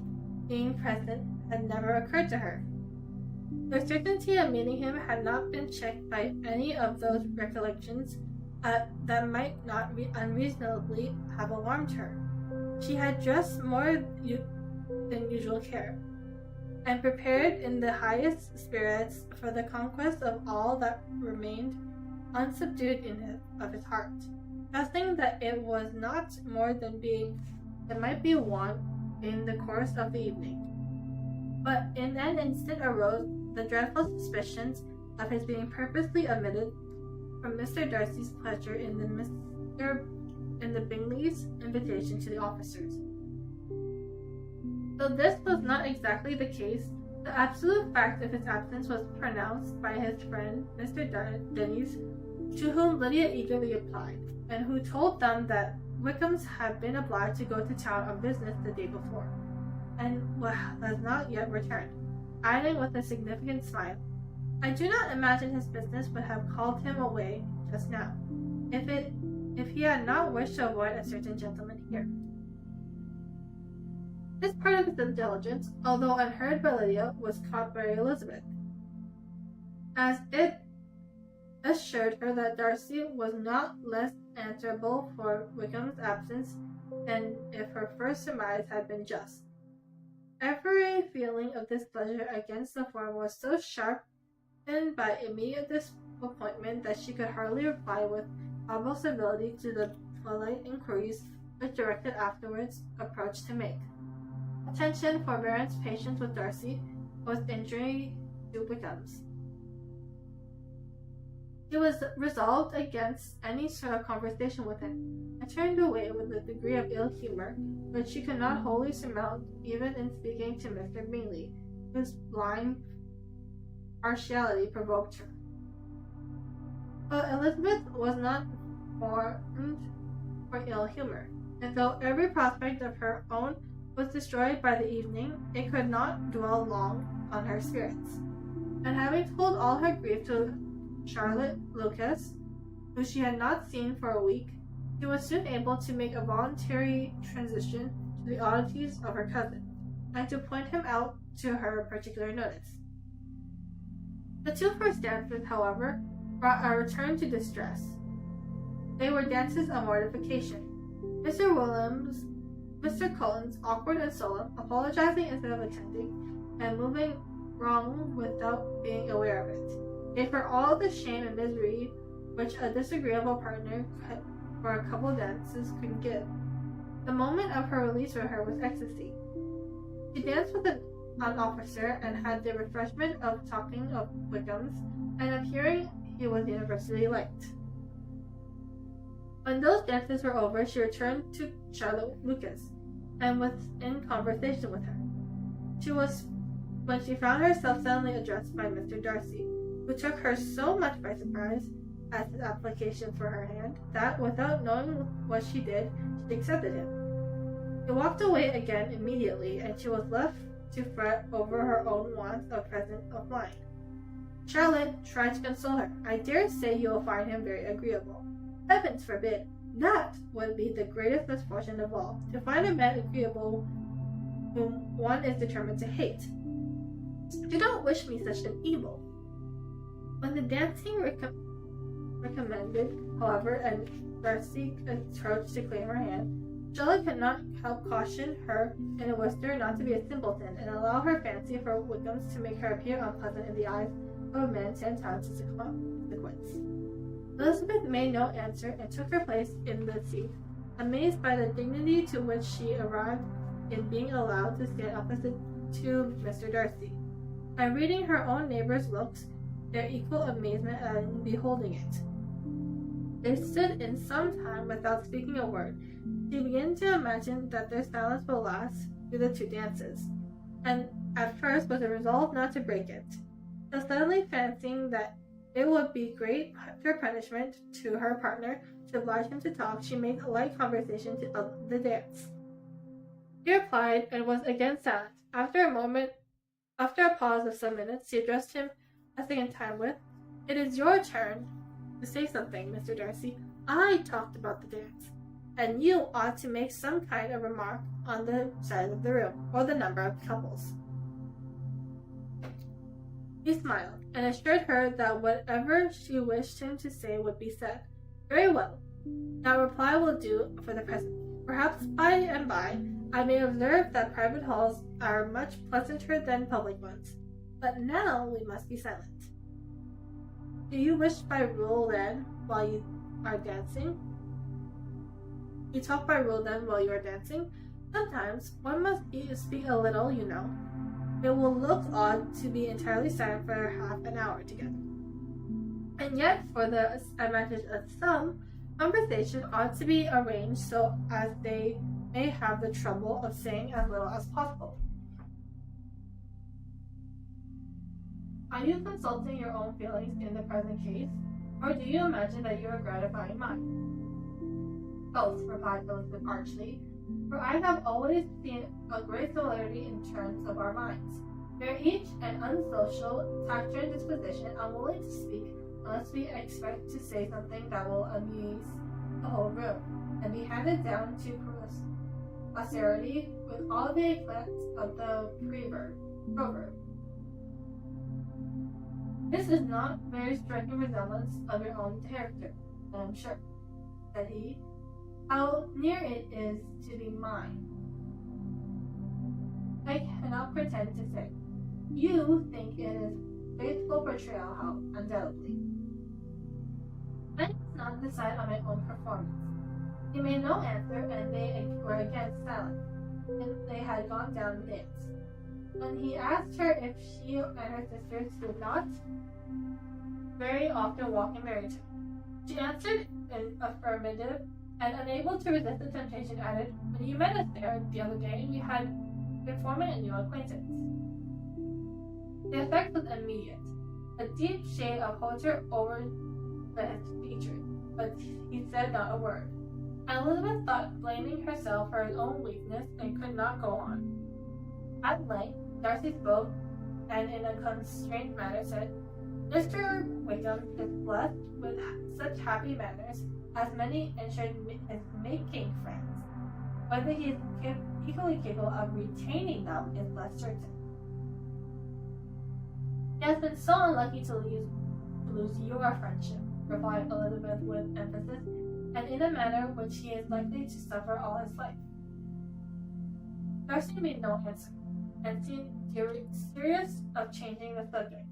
being present had never occurred to her. The certainty of meeting him had not been checked by any of those recollections that might not unreasonably have alarmed her. She had dressed more than usual care, and prepared in the highest spirits for the conquest of all that remained unsubdued of his heart, trusting that it was not more than might be won in the course of the evening. But in an instant arose the dreadful suspicions of his being purposely omitted from Mr. Darcy's pleasure in the Bingleys' invitation to the officers. Though this was not exactly the case, the absolute fact of his absence was pronounced by his friend Mr. Denys, to whom Lydia eagerly applied, and who told them that Wickham's had been obliged to go to town on business the day before, and has not yet returned, adding with a significant smile, "I do not imagine his business would have called him away just now, if he had not wished to avoid a certain gentleman here." This part of his intelligence, although unheard by Lydia, was caught by Elizabeth, as it assured her that Darcy was not less answerable for Wickham's absence than if her first surmise had been just. Every feeling of displeasure against the former was so sharpened by immediate disappointment that she could hardly reply with probable civility to the polite inquiries which directed afterwards approach to make. Attention, forbearance, patience with Darcy was injury to Wickham's. She was resolved against any sort of conversation with him, and turned away with a degree of ill humor which she could not wholly surmount even in speaking to Mr. Bingley, whose blind partiality provoked her. But Elizabeth was not formed for ill humor, and though every prospect of her own was destroyed by the evening, it could not dwell long on her spirits, and having told all her grief to Charlotte Lucas, who she had not seen for a week, she was soon able to make a voluntary transition to the oddities of her cousin, and to point him out to her particular notice. The two first dances, however, brought a return to distress. They were dances of mortification. Mr. Collins, awkward and solemn, apologizing instead of attending, and moving wrong without being aware of it, gave her all the shame and misery which a disagreeable partner for a couple dances could give. The moment of her release from her was ecstasy. She danced with an officer and had the refreshment of talking of Wickham's and of hearing he was universally liked. When those dances were over, she returned to Charlotte Lucas, and was in conversation with her. When she found herself suddenly addressed by Mr. Darcy, who took her so much by surprise at his application for her hand, that, without knowing what she did, she accepted him. He walked away again immediately, and she was left to fret over her own want of presence of mind. Charlotte tried to console her. "I dare say you will find him very agreeable." "Heavens forbid! That would be the greatest misfortune of all, to find a man agreeable whom one is determined to hate. Do not wish me such an evil." When the dancing recommenced, however, and Darcy approached to claim her hand, Charlotte could not help caution her in a whisper not to be a simpleton, and allow her fancy for Wickham's to make her appear unpleasant in the eyes of a man 10 times his consequence. Elizabeth made no answer, and took her place in the seat amazed by the dignity to which she arrived in being allowed to stand opposite to Mr. Darcy, and reading her own neighbors' looks, their equal amazement at beholding it. They stood in some time without speaking a word. She began to imagine that their silence will last through the 2 dances, and at first was a resolve not to break it, till suddenly fancying that it would be great punishment to her partner to oblige him to talk, she made a light conversation of the dance. He replied, and was again silent. After a pause of some minutes, she addressed him a second time with, "It is your turn to say something, Mr. Darcy. I talked about the dance, and you ought to make some kind of remark on the size of the room, or the number of couples." He smiled, and assured her that whatever she wished him to say would be said. "Very well. That reply will do for the present. Perhaps by and by I may observe that private halls are much pleasanter than public ones. But now we must be silent. Do you wish by rule then, while you are dancing? You talk by rule then while you are dancing? Sometimes one must speak a little, you know. It will look odd to be entirely silent for half an hour together. And yet, for the advantage of some, conversation ought to be arranged so as they may have the trouble of saying as little as possible. Are you consulting your own feelings in the present case, or do you imagine that you are gratifying mine?" "Both," replied Elizabeth archly, "for I have always seen a great similarity in terms of our minds. We are each an unsocial, taciturn disposition, unwilling to speak unless we expect to say something that will amuse the whole room, and be handed down to posterity with all the eclat of the proverb. This is not very striking resemblance of your own character, I am sure," said he. "How near it is to be mine, I cannot pretend to say. You think it is faithful portrayal, how undoubtedly. I must not decide on my own performance." He made no answer, and they were again silent, and they had gone down the dance. When he asked her if she and her sisters did not very often walk in Barrington, she answered in affirmative, and unable to resist the temptation, added, "When you met us there the other day, we had been forming a new acquaintance." The effect was immediate. A deep shade of hauteur overspread his features, but he said not a word. And Elizabeth thought blaming herself for his own weakness, and could not go on. At length, Darcy spoke, and in a constrained manner said, "Mr. Wickham is blessed with such happy manners as many ensured his making friends. Whether he is equally capable of retaining them is less certain." "He has been so unlucky to lose your friendship," replied Elizabeth with emphasis, "and in a manner which he is likely to suffer all his life." Darcy made no answer, and seemed serious of changing the subject.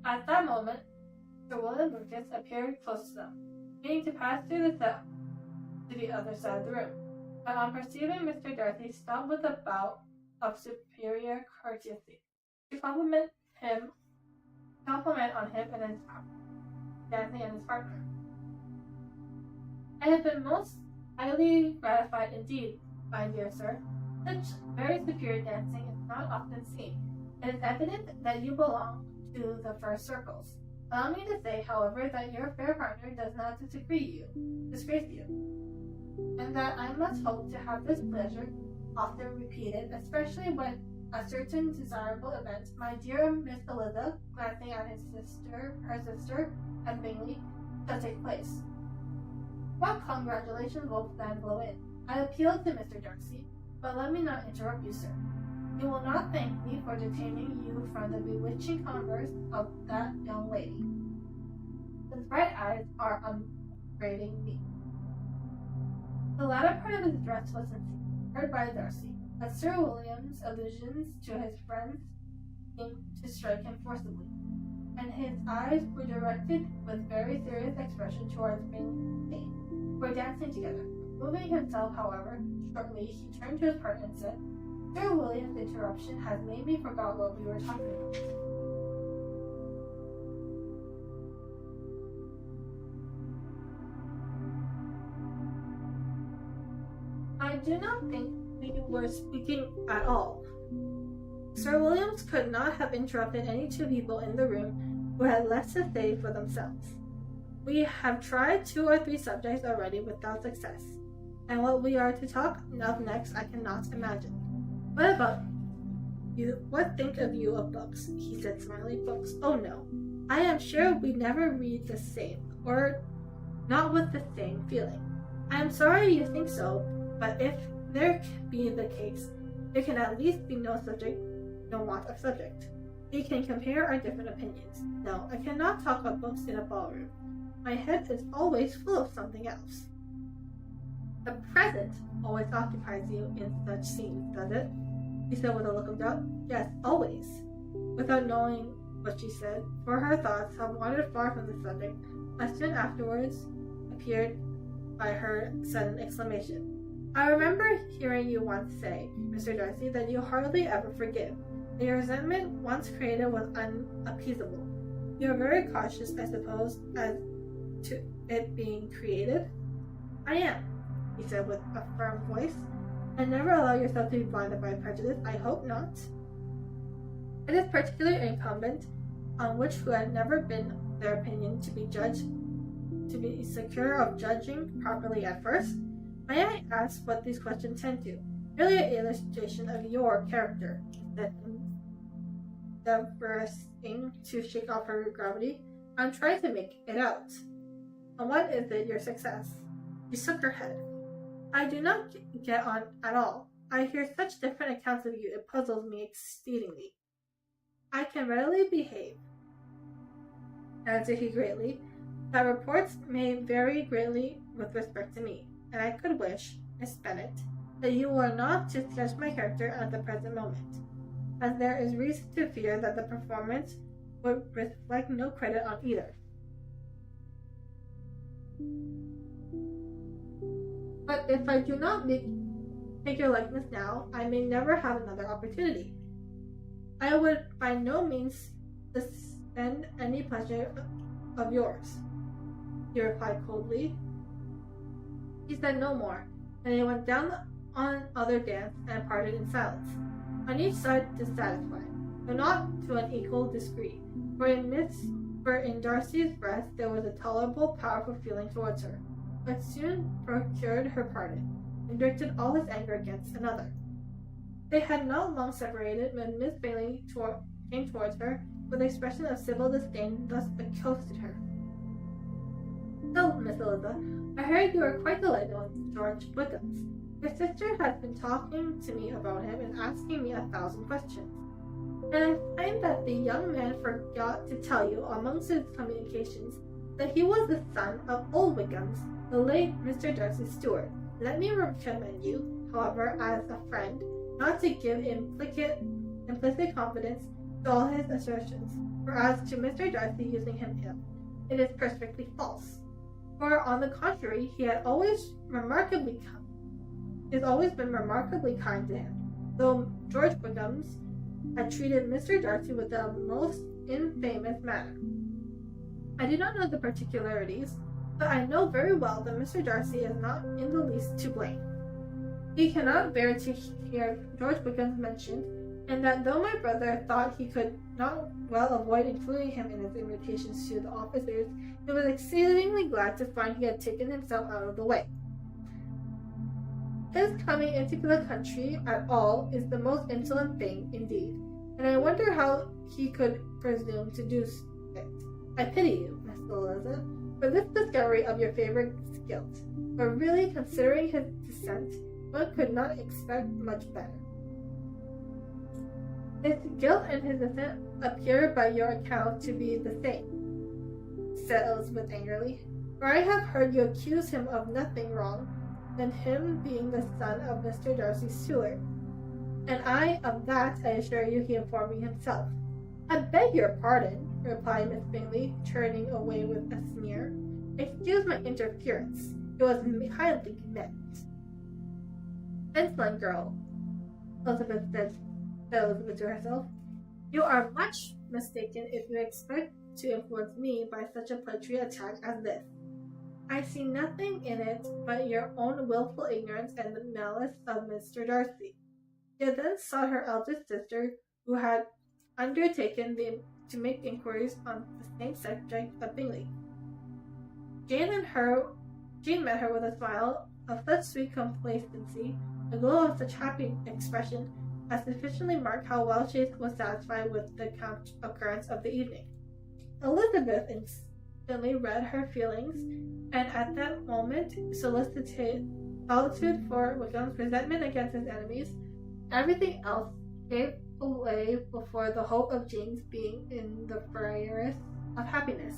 At that moment, Sir William Lucas appeared close to them, meaning to pass through to the other side of the room, but on perceiving Mr. Darcy, stopped with a bow of superior courtesy to compliment on him and his dancing and his partner. "I have been most highly gratified indeed, my dear sir. Such very superior dancing is not often seen. It is evident that you belong to the first circles. Allow me to say, however, that your fair partner does not disgrace you, and that I must hope to have this pleasure often repeated, especially when a certain desirable event, my dear Miss Eliza," glancing at her sister, and Bingley, "shall take place. What congratulations will then blow in! I appeal to Mr. Darcy, but let me not interrupt you, sir. You will not thank me for detaining you from the bewitching converse of that young lady. His bright eyes are upbraiding me." The latter part of his address was heard by Darcy, but Sir William's allusions to his friends seemed to strike him forcibly, and his eyes were directed with very serious expression towards Bingley, who were dancing together, Moving himself, however, shortly he turned to his partner and said, Sir William's interruption has made me forget what we were talking about. I do not think we were speaking at all. Sir Williams could not have interrupted any two people in the room who had less to say for themselves. We have tried 2 or 3 subjects already without success, and what we are to talk of next I cannot imagine. What about you? What think of you of books? He said, smiling. Books? Oh no. I am sure we never read the same, or not with the same feeling. I am sorry you think so, but if there be the case, there can at least be no want of subject. We can compare our different opinions. No, I cannot talk of books in a ballroom. My head is always full of something else. The present always occupies you in such scenes, does it? He said with a look of doubt. Yes, always. Without knowing what she said, for her thoughts had wandered far from the subject, as soon afterwards appeared by her sudden exclamation. I remember hearing you once say, Mr. Darcy, that you hardly ever forgive, that your resentment once created was unappeasable. You are very cautious, I suppose, as to it being created? I am, he said with a firm voice. And never allow yourself to be blinded by prejudice. I hope not. It is particularly incumbent on which who had never been their opinion to be judged, to be secure of judging properly at first. May I ask what these questions tend to? Merely an illustration of your character, that endeavoring to shake off her gravity. I'm trying to make it out. And what is it your success? She shook her head. I do not get on at all. I hear such different accounts of you, it puzzles me exceedingly. I can readily behave, answered he gravely, that reports may vary greatly with respect to me, and I could wish, Miss Bennet, that you were not to sketch my character at the present moment, as there is reason to fear that the performance would reflect no credit on either. But if I do not take your likeness now, I may never have another opportunity. I would by no means suspend any pleasure of yours, he replied coldly. He said no more, and they went down on other dance and parted in silence, on each side dissatisfied, though not to an equal degree, for in Darcy's breast there was a tolerable, powerful feeling towards her, but soon procured her pardon, and directed all his anger against another. They had not long separated when Miss Bailey came towards her with an expression of civil disdain, thus accosted her. So, Miss Eliza, I heard you were quite delighted with George Wickham's. Your sister has been talking to me about him and asking me 1,000 questions. And I find that the young man forgot to tell you amongst his communications that he was the son of old Wickham's, the late Mr. Darcy Stewart. Let me recommend you, however, as a friend, not to give implicit confidence to all his assertions, for as to Mr. Darcy using him ill, it is perfectly false. For on the contrary, he has always been remarkably kind to him, though George Wickham's had treated Mr. Darcy with the most infamous manner. I do not know the particularities, but I know very well that Mr. Darcy is not in the least to blame. He cannot bear to hear George Wickham mentioned, and that though my brother thought he could not well avoid including him in his invitations to the officers, he was exceedingly glad to find he had taken himself out of the way. His coming into the country at all is the most insolent thing, indeed, and I wonder how he could presume to do it. I pity you, Miss Eliza, for this discovery of your favourite's guilt, but really, considering his descent, one could not expect much better. His guilt and his descent appear by your account to be the same, said Elizabeth angrily, for I have heard you accuse him of nothing wrong than him being the son of Mr. Darcy Stewart, and of that I assure you he informed me himself. I beg your pardon, replied Miss Bingley, turning away with a sneer. Excuse my interference. It was highly convinced. "Excellent girl," Elizabeth said to herself. "You are much mistaken if you expect to influence me by such a paltry attack as this. I see nothing in it but your own wilful ignorance and the malice of Mr. Darcy." She had then sought her eldest sister, who had undertaken to make inquiries on the same subject of Bingley. Jane met her with a smile of such sweet complacency, a glow of such happy expression, as sufficiently marked how well she was satisfied with the occurrence of the evening. Elizabeth instantly read her feelings, and at that moment solitude for Wickham's resentment against his enemies. Everything else gave away before the hope of Jane's being in the fairest of happiness.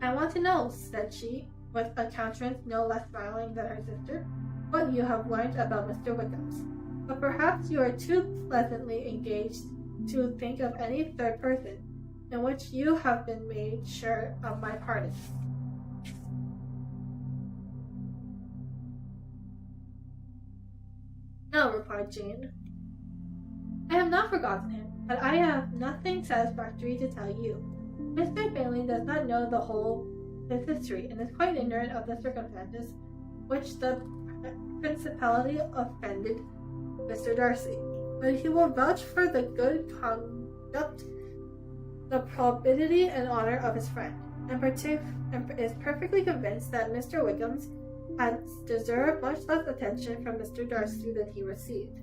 "I want to know," said she, with a countenance no less smiling than her sister, "what you have learned about Mr. Wickham's. But perhaps you are too pleasantly engaged to think of any third person, in which you have been made sure of my pardon." "No," replied Jane. "I have not forgotten him, but I have nothing satisfactory to tell you. Mr. Bingley does not know the whole his history, and is quite ignorant of the circumstances which the principally offended Mr. Darcy. But he will vouch for the good conduct, the probity and honor of his friend, and is perfectly convinced that Mr. Wickham's had deserved much less attention from Mr. Darcy than he received.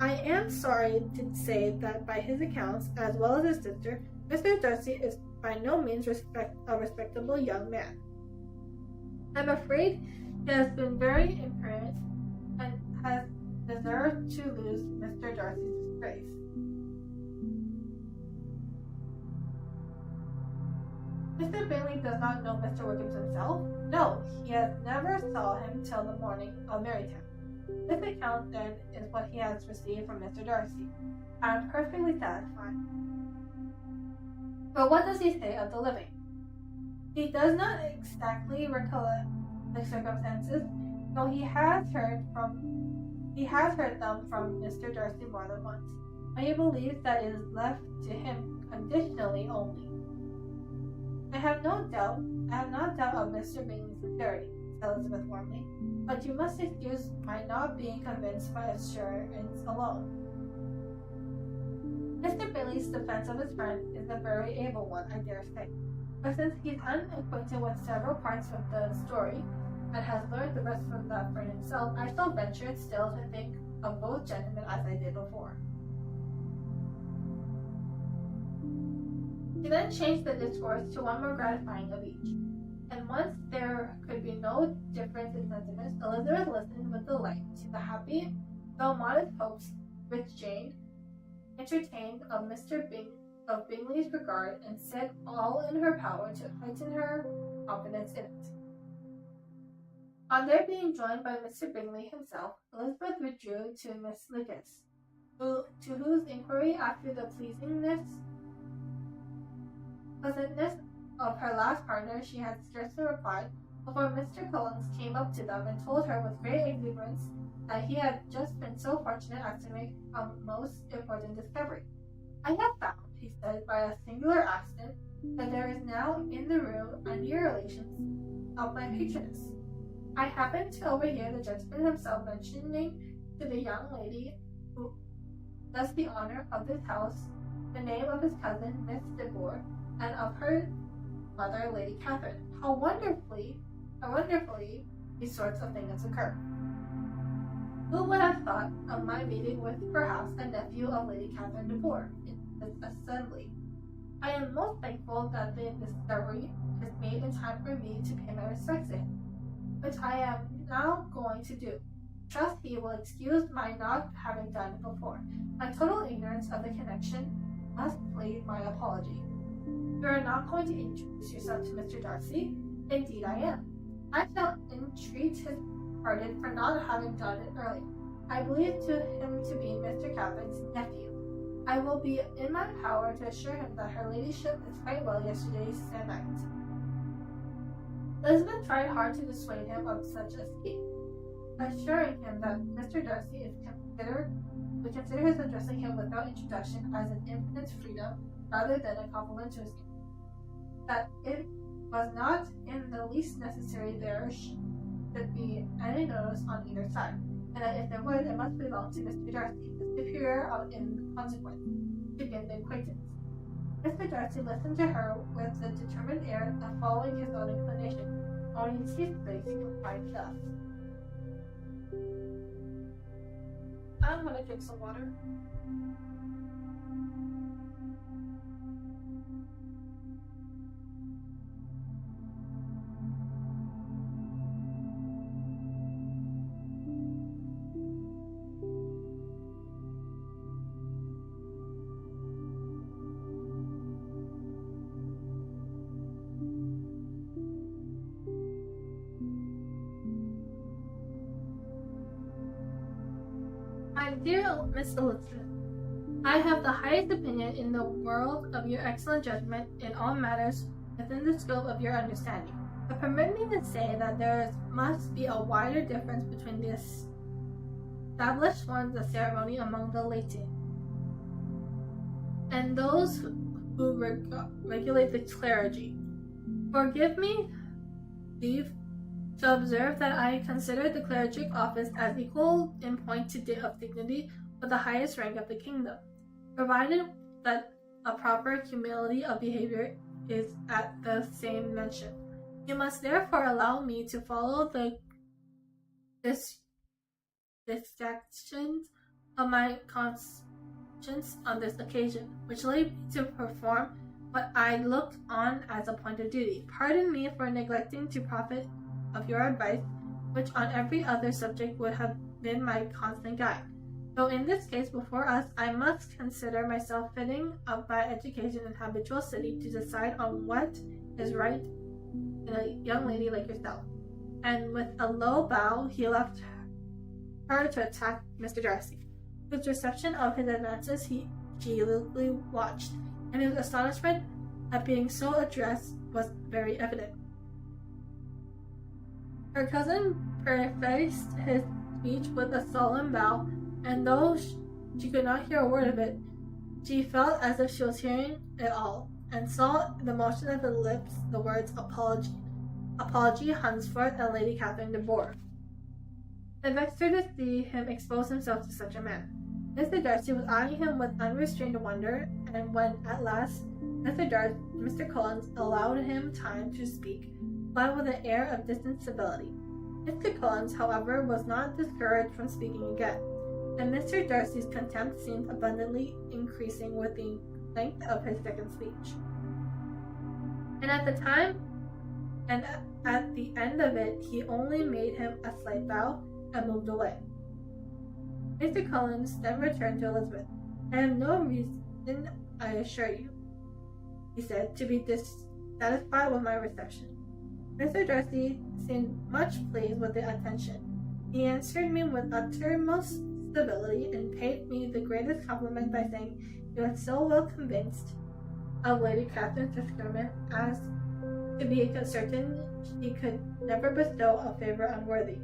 I am sorry to say that by his accounts, as well as his sister, Mr. Darcy is by no means a respectable young man. I'm afraid he has been very imprudent, and has deserved to lose Mr. Darcy's disgrace." "Mr. Bingley does not know Mr. Wickham himself?" "No, he has never saw him till the morning of Marytown. This account, then, is what he has received from Mr. Darcy. I am perfectly satisfied." "But what does he say of the living?" "He does not exactly recollect the circumstances, though he has heard them from Mr. Darcy more than once, and he believes that it is left to him conditionally only." I have not doubt of Mr. Bingley's sincerity," said Elizabeth warmly, "but you must excuse my not being convinced by assurance alone. Mr. Bingley's defense of his friend is a very able one, I dare say, but since he's unacquainted with several parts of the story, and has learned the rest from that for himself, I shall venture still to think of both gentlemen as I did before." She then changed the discourse to one more gratifying of each, and once there could be no difference in sentiments, Elizabeth listened with delight to the happy, though modest hopes which Jane entertained of Bingley's regard, and said all in her power to heighten her confidence in it. On their being joined by Mr. Bingley himself, Elizabeth withdrew to Miss Lucas, to whose inquiry after the pleasantness of her last partner she had scarcely replied, before Mr. Collins came up to them and told her with great exuberance that he had just been so fortunate as to make a most important discovery. "I have found," he said, by a singular accident, "that there is now in the room a near relation of my patroness. I happened to overhear the gentleman himself mentioning to the young lady who does the honor of this house the name of his cousin, Miss de Bourgh, and of her mother, Lady Catherine. How wonderfully these sorts of things occur. Who would have thought of my meeting with perhaps a nephew of Lady Catherine de Bourgh in this assembly? I am most thankful that the discovery is made in time for me to pay my respects to him, which I am now going to do. Trust he will excuse my not having done it before. My total ignorance of the connection must plead my apology. You are not going to introduce yourself to Mr. Darcy? Indeed I am. I shall entreat his pardon for not having done it earlier. I believe him to be Mr. Catherine's nephew. I will be in my power to assure him that her ladyship is quite well yesterday night. Elizabeth tried hard to dissuade him of such a scheme, assuring him that Mr. Darcy would consider his addressing him without introduction as an infinite freedom rather than a compliment to his name, that it was not in the least necessary there should be any notice on either side, and that if there would, it must belong to Mr. Darcy, the superior in consequence, to begin the acquaintance. Mr. Darcy listened to her with the determined air of following his own inclination, only in his place he replied thus. I'm gonna drink some water. My dear Miss Elizabeth, I have the highest opinion in the world of your excellent judgment in all matters within the scope of your understanding. But permit me to say that there must be a wider difference between the established forms of ceremony among the laity and those who regulate the clergy. Forgive me leave to observe that I consider the clerical office as equal in point of dignity with the highest rank of the kingdom, provided that a proper humility of behavior is at the same mention. You must therefore allow me to follow the distractions of my conscience on this occasion, which led me to perform what I looked on as a point of duty. Pardon me for neglecting to profit of your advice, which on every other subject would have been my constant guide. Though in this case before us, I must consider myself fitting up by education and habitual study to decide on what is right in a young lady like yourself. And with a low bow, he left her to attack Mr. Darcy, whose reception of his advances she eagerly watched, and his astonishment at being so addressed was very evident. Her cousin prefaced his speech with a solemn bow, and though she could not hear a word of it, she felt as if she was hearing it all, and saw in the motion of the lips the words apology, Hunsford, and Lady Catherine de Bourgh. It vexed her to see him expose himself to such a man. Mr. Darcy was eyeing him with unrestrained wonder, and when at last Mr. Collins allowed him time to speak, replied with an air of distant civility. Mr. Collins, however, was not discouraged from speaking again, and Mr. Darcy's contempt seemed abundantly increasing with the length of his second speech. And at the end of it, he only made him a slight bow and moved away. Mr. Collins then returned to Elizabeth. I have no reason, I assure you, he said, to be dissatisfied with my reception. Mr. Darcy seemed much pleased with the attention. He answered me with uttermost civility and paid me the greatest compliment by saying he was so well convinced of Lady Catherine's discernment as to be certain she could never bestow a favor unworthy.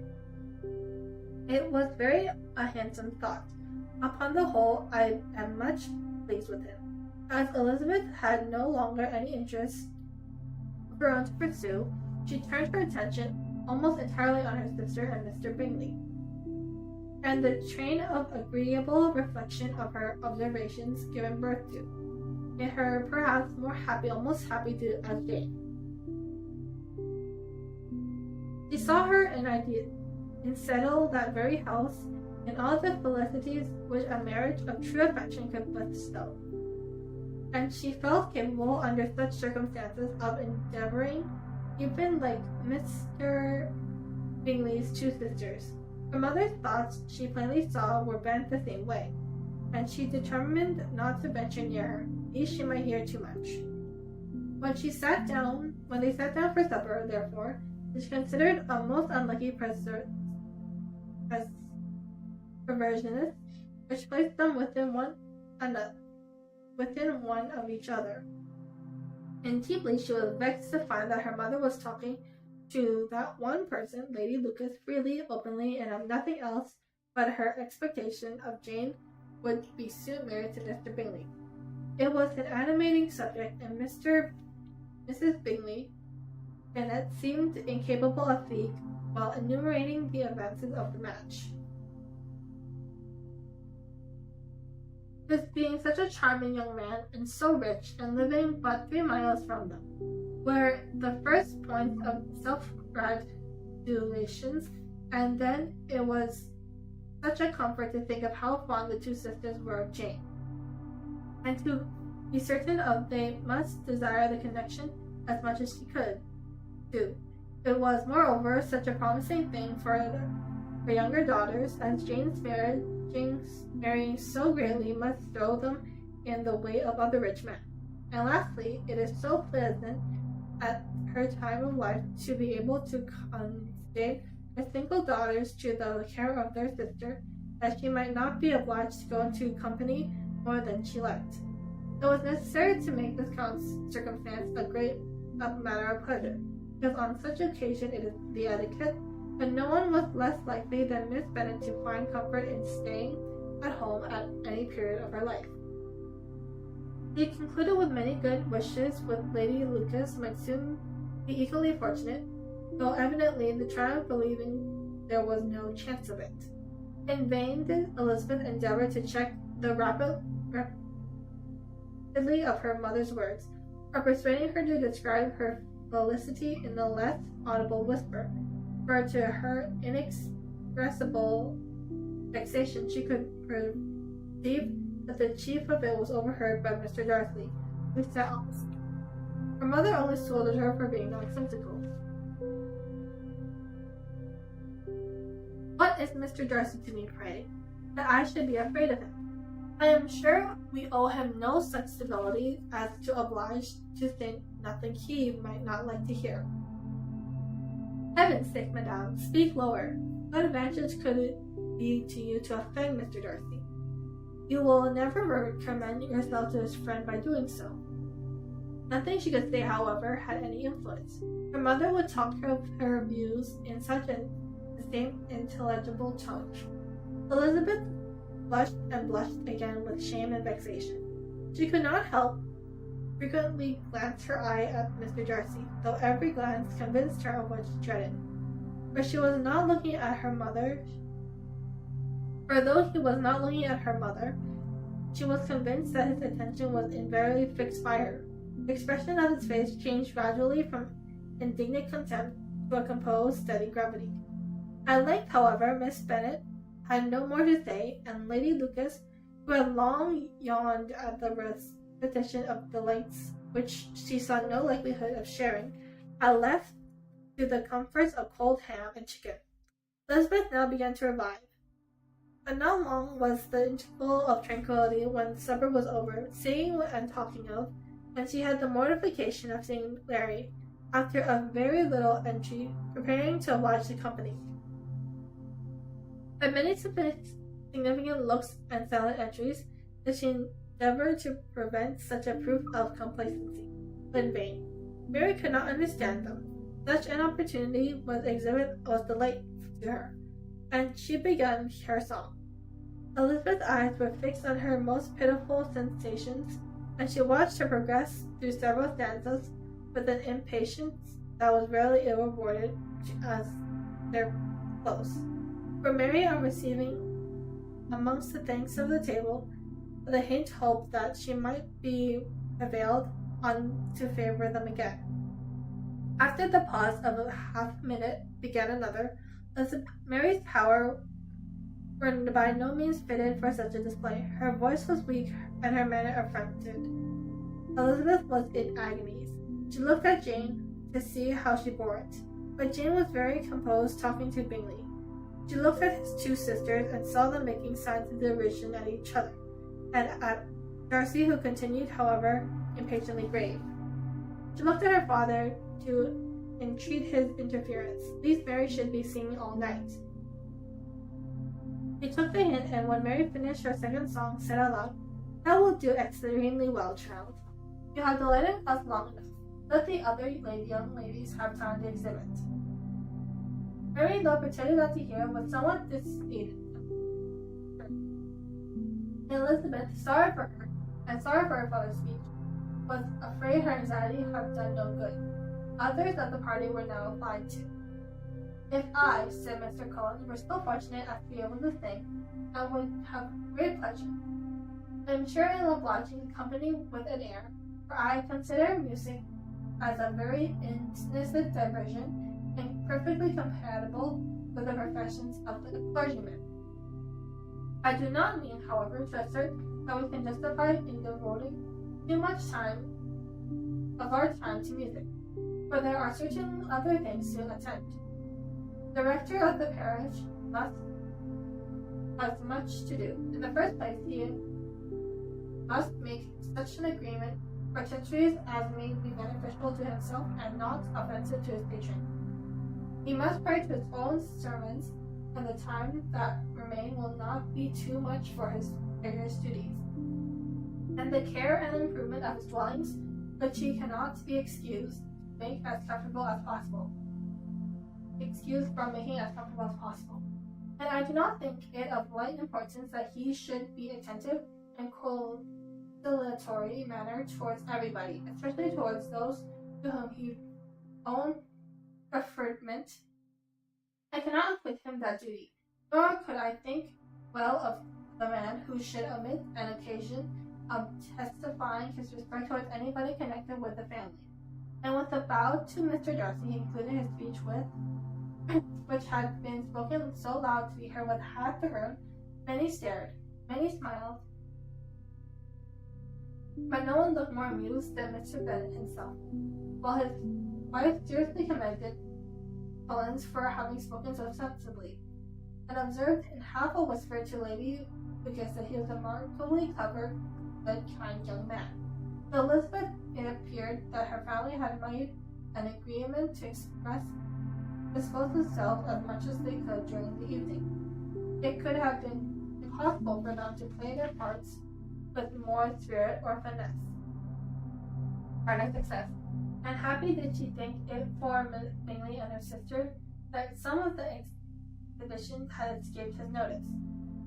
It was very a handsome thought. Upon the whole, I am much pleased with him. As Elizabeth had no longer any interest of her own to pursue, she turned her attention almost entirely on her sister and Mr. Bingley, and the train of agreeable reflection of her observations given birth to made her perhaps more happy, almost happy to as Jane. She saw her in settle that very house, and all the felicities which a marriage of true affection could bestow, and she felt capable under such circumstances of endeavoring, even like Mr. Bingley's two sisters. Her mother's thoughts, she plainly saw, were bent the same way, and she determined not to venture near her, lest she might hear too much. When they sat down for supper, therefore, she considered a most unlucky perversionist, which placed them within one of each other. And deeply she was vexed to find that her mother was talking to that one person, Lady Lucas, freely, openly, and of nothing else but her expectation of Jane would be soon married to Mr. Bingley. It was an animating subject, and Mrs. Bingley Bennet seemed incapable of fatigue while enumerating the advances of the match. This being such a charming young man, and so rich, and living but 3 miles from them, were the first points of self-gratulations, and then it was such a comfort to think of how fond the 2 sisters were of Jane, and to be certain of they must desire the connection as much as she could do. It was, moreover, such a promising thing for her younger daughters, as Jane's marrying so greatly must throw them in the way of other rich men. And lastly, it is so pleasant at her time of life to be able to convey her single daughters to the care of their sister, that she might not be obliged to go into company more than she liked. It was necessary to make this circumstance a great matter of pleasure, because on such occasion it is the etiquette, but no one was less likely than Miss Bennet to find comfort in staying at home at any period of her life. He concluded with many good wishes with Lady Lucas might soon be equally fortunate, though evidently the triumph believing there was no chance of it. In vain did Elizabeth endeavour to check the rapidity of her mother's words, or persuading her to describe her felicity in a less audible whisper, for to her inexpressible vexation she could perceive that the chief of it was overheard by Mr. Darcy, who sat opposite. Her mother only scolded her for being nonsensical. What is Mr. Darcy to me, pray, that I should be afraid of him? I am sure we owe him no such civility as to oblige to think nothing he might not like to hear. Heaven's sake, madame, speak lower. What advantage could it be to you to offend Mr. Darcy? You will never recommend yourself to his friend by doing so. Nothing she could say, however, had any influence. Her mother would talk of her views in such the same intelligible tone. Elizabeth blushed and blushed again with shame and vexation. She could not help frequently glance her eye at Mr. Darcy, though every glance convinced her of what she dreaded. For she was not looking at her mother. For though he was not looking at her mother, she was convinced that his attention was invariably fixed by her. The expression of his face changed gradually from indignant contempt to a composed, steady gravity. At length, however, Miss Bennet had no more to say, and Lady Lucas, who had long yawned at the repetition of delights which she saw no likelihood of sharing, had left to the comforts of cold ham and chicken. Elizabeth now began to revive. But not long was the interval of tranquillity when supper was over, singing and talking of, and she had the mortification of seeing Larry, after a very little entry, preparing to oblige the company. By many significant looks and silent entries did she endeavour to prevent such a proof of complacency, but in vain. Mary could not understand them. Such an opportunity was delightful to her, and she began her song. Elizabeth's eyes were fixed on her most pitiful sensations, and she watched her progress through several stanzas with an impatience that was rarely ill rewarded as their close. For Mary, on receiving amongst the thanks of the table the hint hope that she might be prevailed on to favour them again. After the pause of a half-minute began another, as Mary's power were by no means fitted for such a display. Her voice was weak and her manner affected. Elizabeth was in agonies. She looked at Jane to see how she bore it, but Jane was very composed, talking to Bingley. She looked at his 2 sisters and saw them making signs of derision at each other, and at Darcy, who continued, however, impatiently grave. She looked at her father to entreat his interference, lest Mary should be singing all night. He took the hint, and when Mary finished her second song, said aloud, "That will do extremely well, child. You have delighted us long enough. Let the other young ladies have time to exhibit. Mary, though pretended not to hear, was somewhat displeased. Elizabeth, sorry for her father's speech, was afraid her anxiety had done no good. Others of the party were now applied to. If I, said Mr. Collins, were so fortunate as to be able to sing, I would have great pleasure. I am sure in obliging the company with an air, for I consider music as a very innocent diversion and perfectly compatible with the professions of the clergyman. I do not mean, however, to assert that we can justify in devoting too much of our time to music, for there are certain other things to attend. The rector of the parish has much to do. In the first place, he must make such an agreement for centuries as may be beneficial to himself and not offensive to his patron. He must pray to his own sermons, and the time that remain will not be too much for his various duties. And the care and improvement of his dwellings, which he cannot be excused from making as comfortable as possible. And I do not think it of light importance that he should be attentive and conciliatory manner towards everybody, especially towards those to whom he own preferment. I cannot acquit him that duty, nor could I think well of the man who should omit an occasion of testifying his respect towards anybody connected with the family. And with a bow to Mr. Darcy, he concluded his speech which had been spoken so loud to be heard with half the room. Many stared, many smiled, but no one looked more amused than Mr. Bennet himself, while his wife seriously commended Collins for having spoken so sensibly, and observed in half a whisper to Lady Lucas that he was a remarkably clever, good, kind young man. To Elizabeth it appeared that her family had made an agreement to dispose themselves as much as they could during the evening. It could have been impossible for them to play their parts with more spirit or finesse, or success. And happy did she think it for Miss Bingley and her sister that some of the exhibitions had escaped his notice,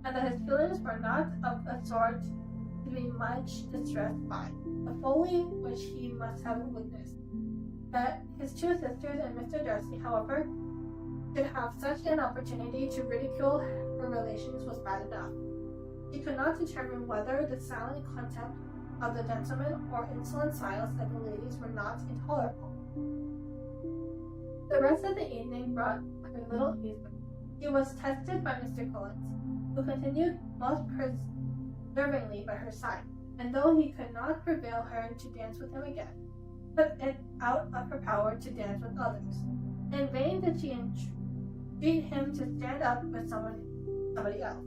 and that his feelings were not of a sort to be much distressed by the folly which he must have witnessed. That his two sisters and Mr. Darcy, however, should have such an opportunity to ridicule her relations was bad enough. She could not determine whether the silent contempt of the gentlemen or insolent silence of the ladies were not intolerable. The rest of the evening brought her little amusement. She was tested by Mr. Collins, who continued most perseveringly by her side, and though he could not prevail her to dance with him again, put it out of her power to dance with others. In vain did she entreat him to stand up with somebody else,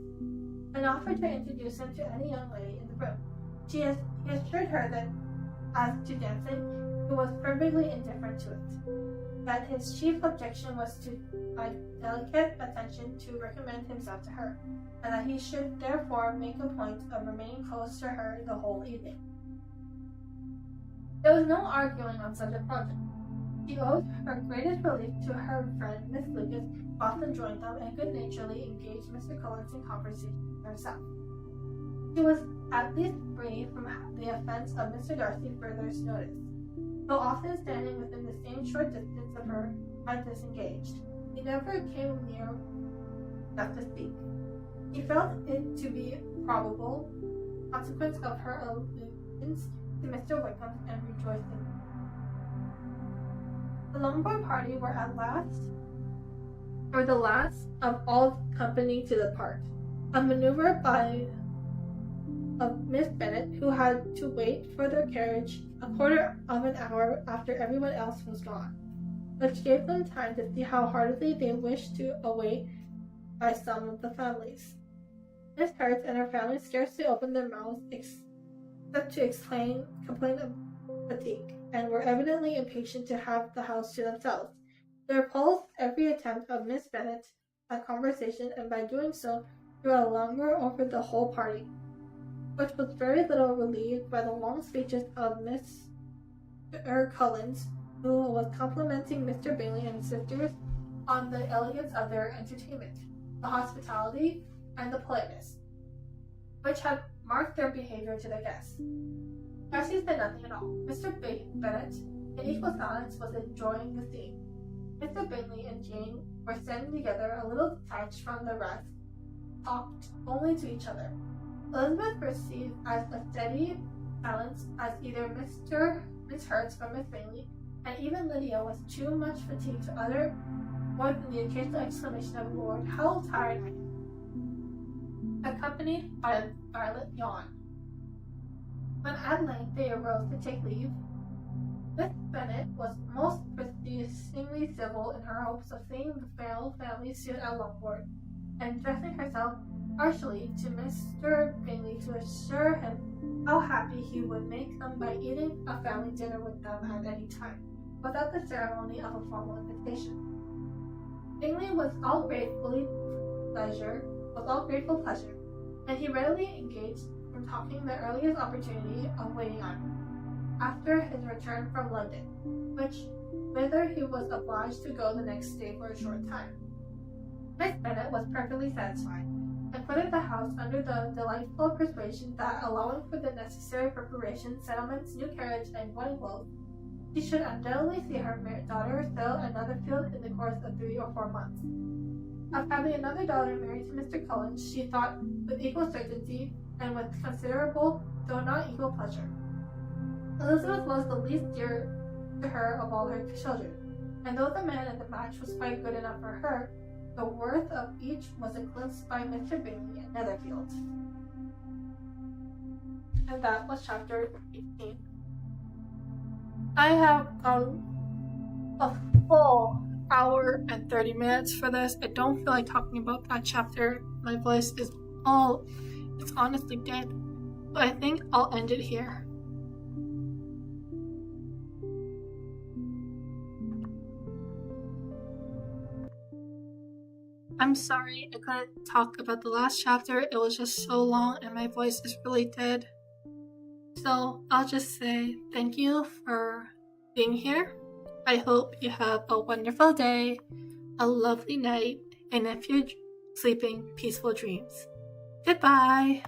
and offered to introduce him to any young lady in the room. He assured her that as to dancing, he was perfectly indifferent to it, that his chief objection was to by delicate attention to recommend himself to her, and that he should therefore make a point of remaining close to her the whole evening. There was no arguing on such a project. She owed her greatest relief to her friend Miss Lucas, who often joined them and good-naturedly engaged Mr. Collins in conversation with herself. She was at least free from the offence of Mr. Darcy's further notice, though often standing within the same short distance of her when disengaged. He never came near enough to speak. He felt it to be probable consequence of her allusions to Mr. Wickham and rejoicing. The Lombard party were the last of all company to depart. A maneuver of Miss Bennet, who had to wait for their carriage a quarter of an hour after everyone else was gone, which gave them time to see how heartily they wished to await by some of the families. Miss Hertz and her family scarcely opened their mouths except to complain of fatigue, and were evidently impatient to have the house to themselves. They repulsed every attempt of Miss Bennet at conversation, and by doing so threw a languor over the whole party, which was very little relieved by the long speeches of Miss Cullens, who was complimenting Mr. Bingley and his sisters on the elegance of their entertainment, the hospitality, and the politeness, which had marked their behavior to the guests. Darcy said nothing at all. Mr. Bennet, in equal silence, was enjoying the scene. Mr. Bingley and Jane were standing together, a little detached from the rest, talked only to each other. Elizabeth perceived as a steady silence as either Miss Hurst or Miss Bingley, and even Lydia was too much fatigued to utter more than the occasional exclamation of "Lord, how tired I am," accompanied by a violent yawn. When at length they arose to take leave, Miss Bennet was most pressingly civil in her hopes of seeing the Farrell family soon at Longbourn, and addressing herself partially to Mr. Bingley to assure him how happy he would make them by eating a family dinner with them at any time, without the ceremony of a formal invitation. Bingley was all grateful pleasure, and he readily engaged in talking the earliest opportunity of waiting on him, after his return from London, whither he was obliged to go the next day for a short time. Miss Bennet was perfectly satisfied, and quitted the house under the delightful persuasion that, allowing for the necessary preparations, settlements, new carriage, and wedding clothes, she should undoubtedly see her daughter settle at Netherfield in the course of 3 or 4 months. Of having another daughter married to Mr. Cullens, she thought with equal certainty, and with considerable, though not equal pleasure. Elizabeth was the least dear to her of all her children, and though the man at the match was quite good enough for her, the worth of each was eclipsed by Mr. Bingley at Netherfield. And that was chapter 18. I have gone a full hour and 30 minutes for this. I don't feel like talking about that chapter. My voice is it's honestly dead. But I think I'll end it here. I'm sorry I couldn't talk about the last chapter. It was just so long and my voice is really dead. So I'll just say thank you for being here. I hope you have a wonderful day, a lovely night, and if you're sleeping, peaceful dreams. Goodbye!